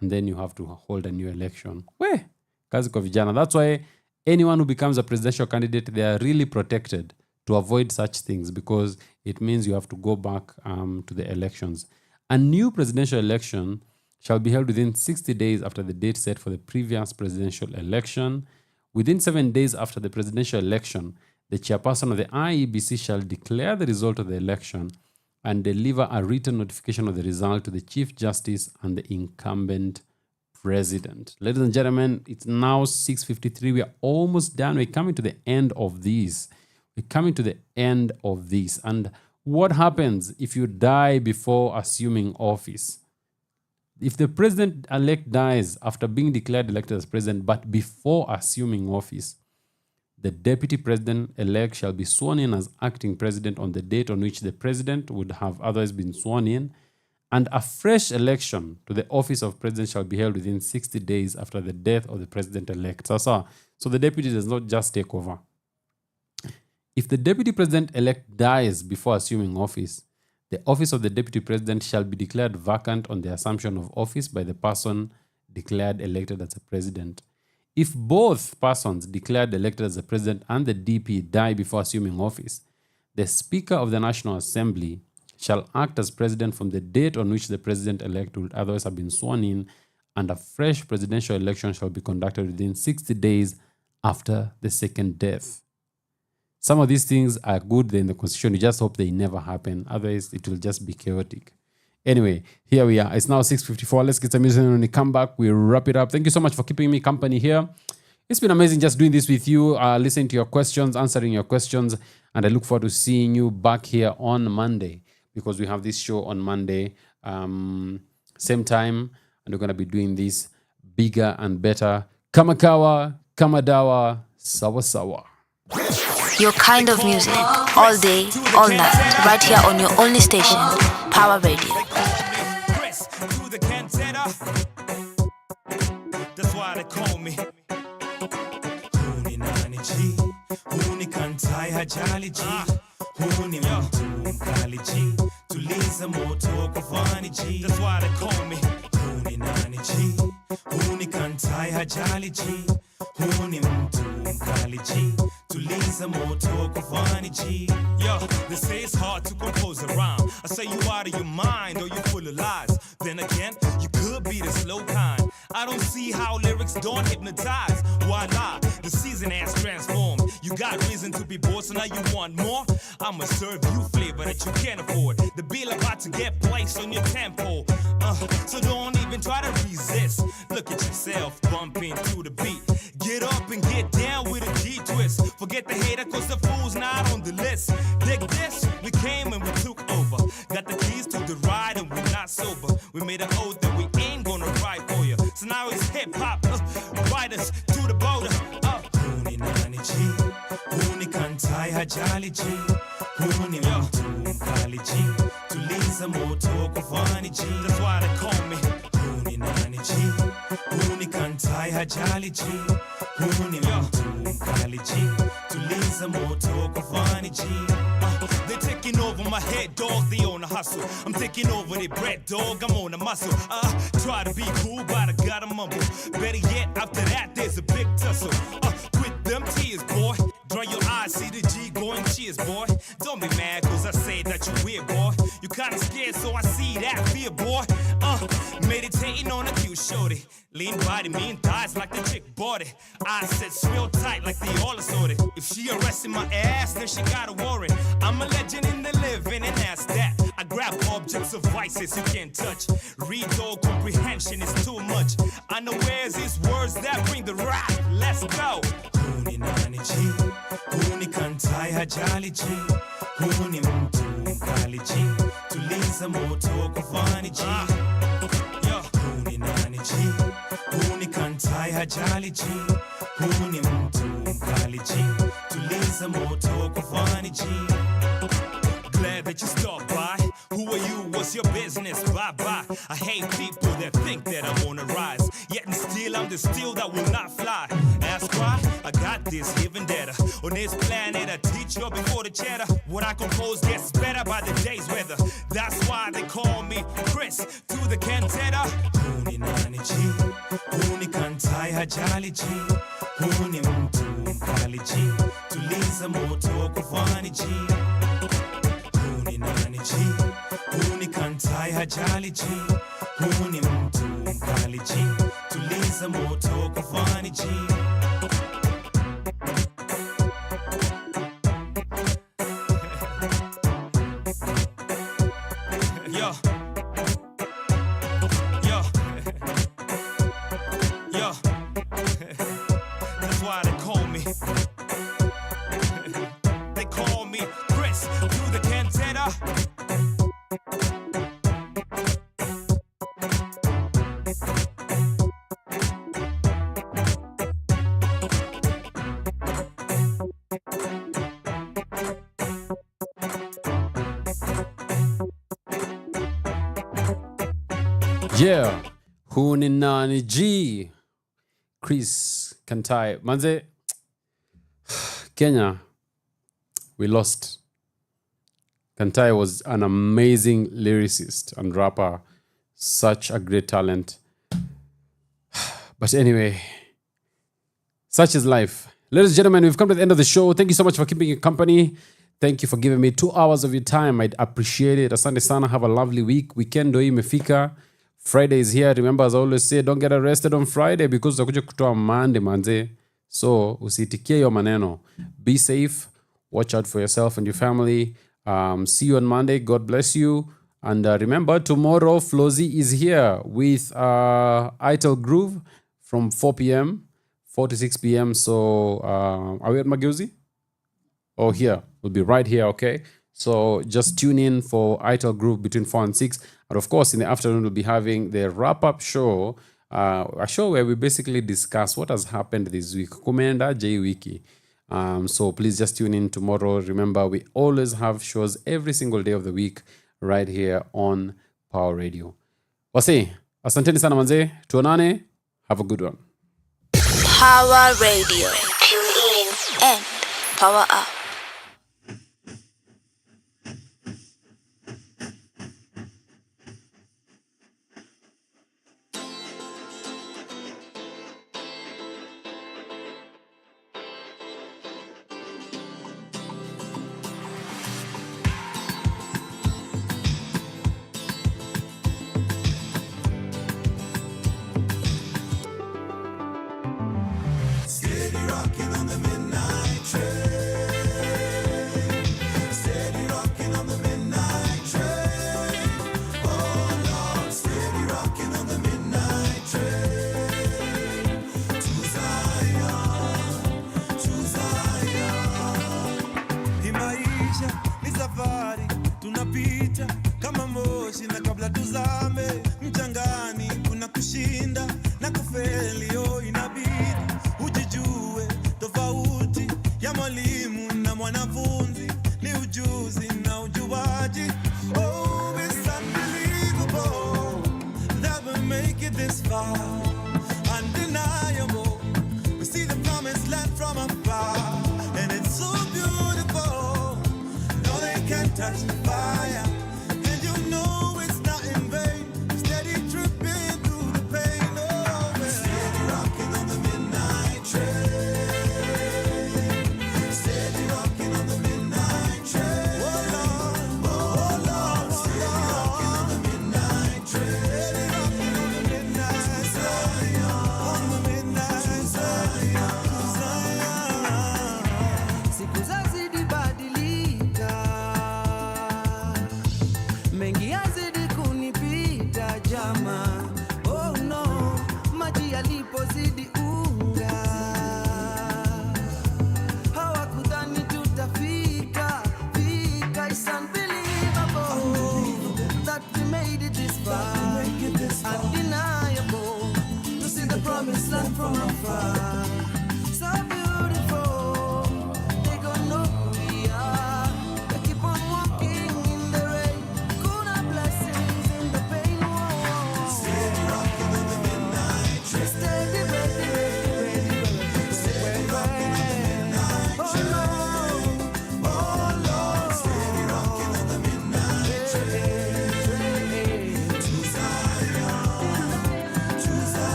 And then you have to hold a new election. Kazi kwa vijana. That's why anyone who becomes a presidential candidate, they are really protected to avoid such things, because it means you have to go back to the elections. A new presidential election shall be held within 60 days after the date set for the previous presidential election. Within 7 days after the presidential election, the chairperson of the IEBC shall declare the result of the election and deliver a written notification of the result to the Chief Justice and the incumbent president. Ladies and gentlemen, it's now 6:53. We are almost done. We're coming to the end of this. And what happens if you die before assuming office? If the president-elect dies after being declared elected as president, but before assuming office, the deputy president-elect shall be sworn in as acting president on the date on which the president would have otherwise been sworn in, and a fresh election to the office of president shall be held within 60 days after the death of the president-elect. So the deputy does not just take over. If the deputy president-elect dies before assuming office, the office of the deputy president shall be declared vacant on the assumption of office by the person declared elected as a president. If both persons declared elected as the president and the DP die before assuming office, the Speaker of the National Assembly shall act as president from the date on which the president-elect would otherwise have been sworn in, and a fresh presidential election shall be conducted within 60 days after the second death. Some of these things are good in the Constitution. You just hope they never happen. Otherwise, it will just be chaotic. Anyway, here we are. It's now 6:54. Let's get some music, and when we come back, we wrap it up. Thank you so much for keeping me company here. It's been amazing just doing this with you, listening to your questions, answering your questions, and I look forward to seeing you back here on Monday, because we have this show on Monday, same time, and we're going to be doing this bigger and better. Kamakawa, Kamadawa, Sawa Sawa. Your kind of music, all day, all night, right here on your only station, Power Radio. That's why they call me Huni nani G, Huni kantai hajali G, Huni mtu mkali G, tuliza moto kufani G. That's why they call me Huni nani G, Huni kantai hajali G, Huni mtu mkali G, tuliza moto kufani G. Yo, they say it's hard to compose a rhyme. I say you out of your mind or you full of lies. Then again, you could be the slow kind. I don't see how lyrics don't hypnotize. Why lie? The season has transformed. You got reason to be bored, so now you want more? I'ma serve you flavor that you can't afford. The bill about to get placed on your tempo. So don't even try to resist. Look at yourself bumping to the beat. Get up and get down with a G-twist. Forget the hater, cause the fool's not on the list. Dig this, we came and we took over. Got the keys to the ride and we're not sober. We made an oath that we ain't gonna ride for you. So now it's hip-hop, ride us to the border. Huni nani G, Huni kantai hajali G, Huni mtu mkali G, tuliza moto kufani G. That's why they call me Huni nani G, Huni kantai hajali G, Huni mtu mkali G, tuliza moto kufani G. They're taking over my head, dog, they on a hustle. I'm taking over their bread, dog, I'm on a muscle. Try to be cool, but I gotta mumble. Better yet, after that, there's a big tussle. Quit them tears, boy. Dry your eyes, see the G going cheers, boy. Don't be mad, cause I say that you weird, boy. You kinda scared, so I see that fear, boy. Meditating on a cute shorty. Lean body, mean thighs like the chick bought it. I said real tight like they all assorted. If she arrested my ass, then she got a warrant. I'm a legend in the living, and that's that. I grab objects of vices you can't touch. Read all comprehension is too much. I know where's these words that bring the rap. Let's go. Huni nani G, Huni kantai hajali G, Huni mtu mkali G, tuliza moto kufani G. Yo, Huni nani G, Huni kantai hajali G, Huni mtu mkali G, tuliza moto kufani G. Glad that you stopped by. Who are you? What's your business? Bye-bye. I hate people that think that I'm on a rise. Yet and still, I'm the steel that will not fly. Ask why? I got this given data. On this planet, I teach you before for the cheddar. What I compose gets better by the day's weather. That's why they call me Chris to the cantata. Huni nani ji, huni kantai hajali ji, huni mtu mkali ji, tuliza moto kufani ji. Huni nani ji, huni kantai hajali ji, huni mtu mkali ji, tuliza moto kufani ji. Yeah, huni nani G, Chris Kantai. Manze, Kenya, we lost. Kantai was an amazing lyricist and rapper, such a great talent. But anyway, such is life. Ladies and gentlemen, we've come to the end of the show. Thank you so much for keeping me company. Thank you for giving me 2 hours of your time. I'd appreciate it. Asante sana. Have a lovely week. Weekend hii imefika. Friday is here. Remember, as I always say, don't get arrested on Friday because utakuja kutoa Monday, manze. So, usitikie yo maneno. Be safe. Watch out for yourself and your family. See you on Monday. God bless you. And remember, tomorrow, Flozy is here with Itel Groove from 4 p.m., 4 to 6 p.m. So, are we at Mageuzi? Oh, here. We'll be right here, okay? So just tune in for Itel Group between 4 and 6. And of course, in the afternoon, we'll be having the wrap-up show, a show where we basically discuss what has happened this week. Kumenda J Wiki. So please just tune in tomorrow. Remember, we always have shows every single day of the week right here on Power Radio. Wasi, asanteni sana manze. Tuonane. Have a good one. Power Radio. Tune in and power up.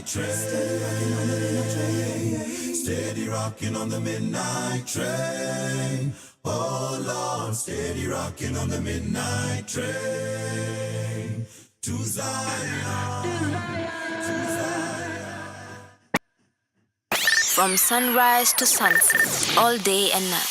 midnight train. Steady rocking on the midnight train. Oh Lord, steady rocking on the midnight train. To Zion. From sunrise to sunset, all day and night.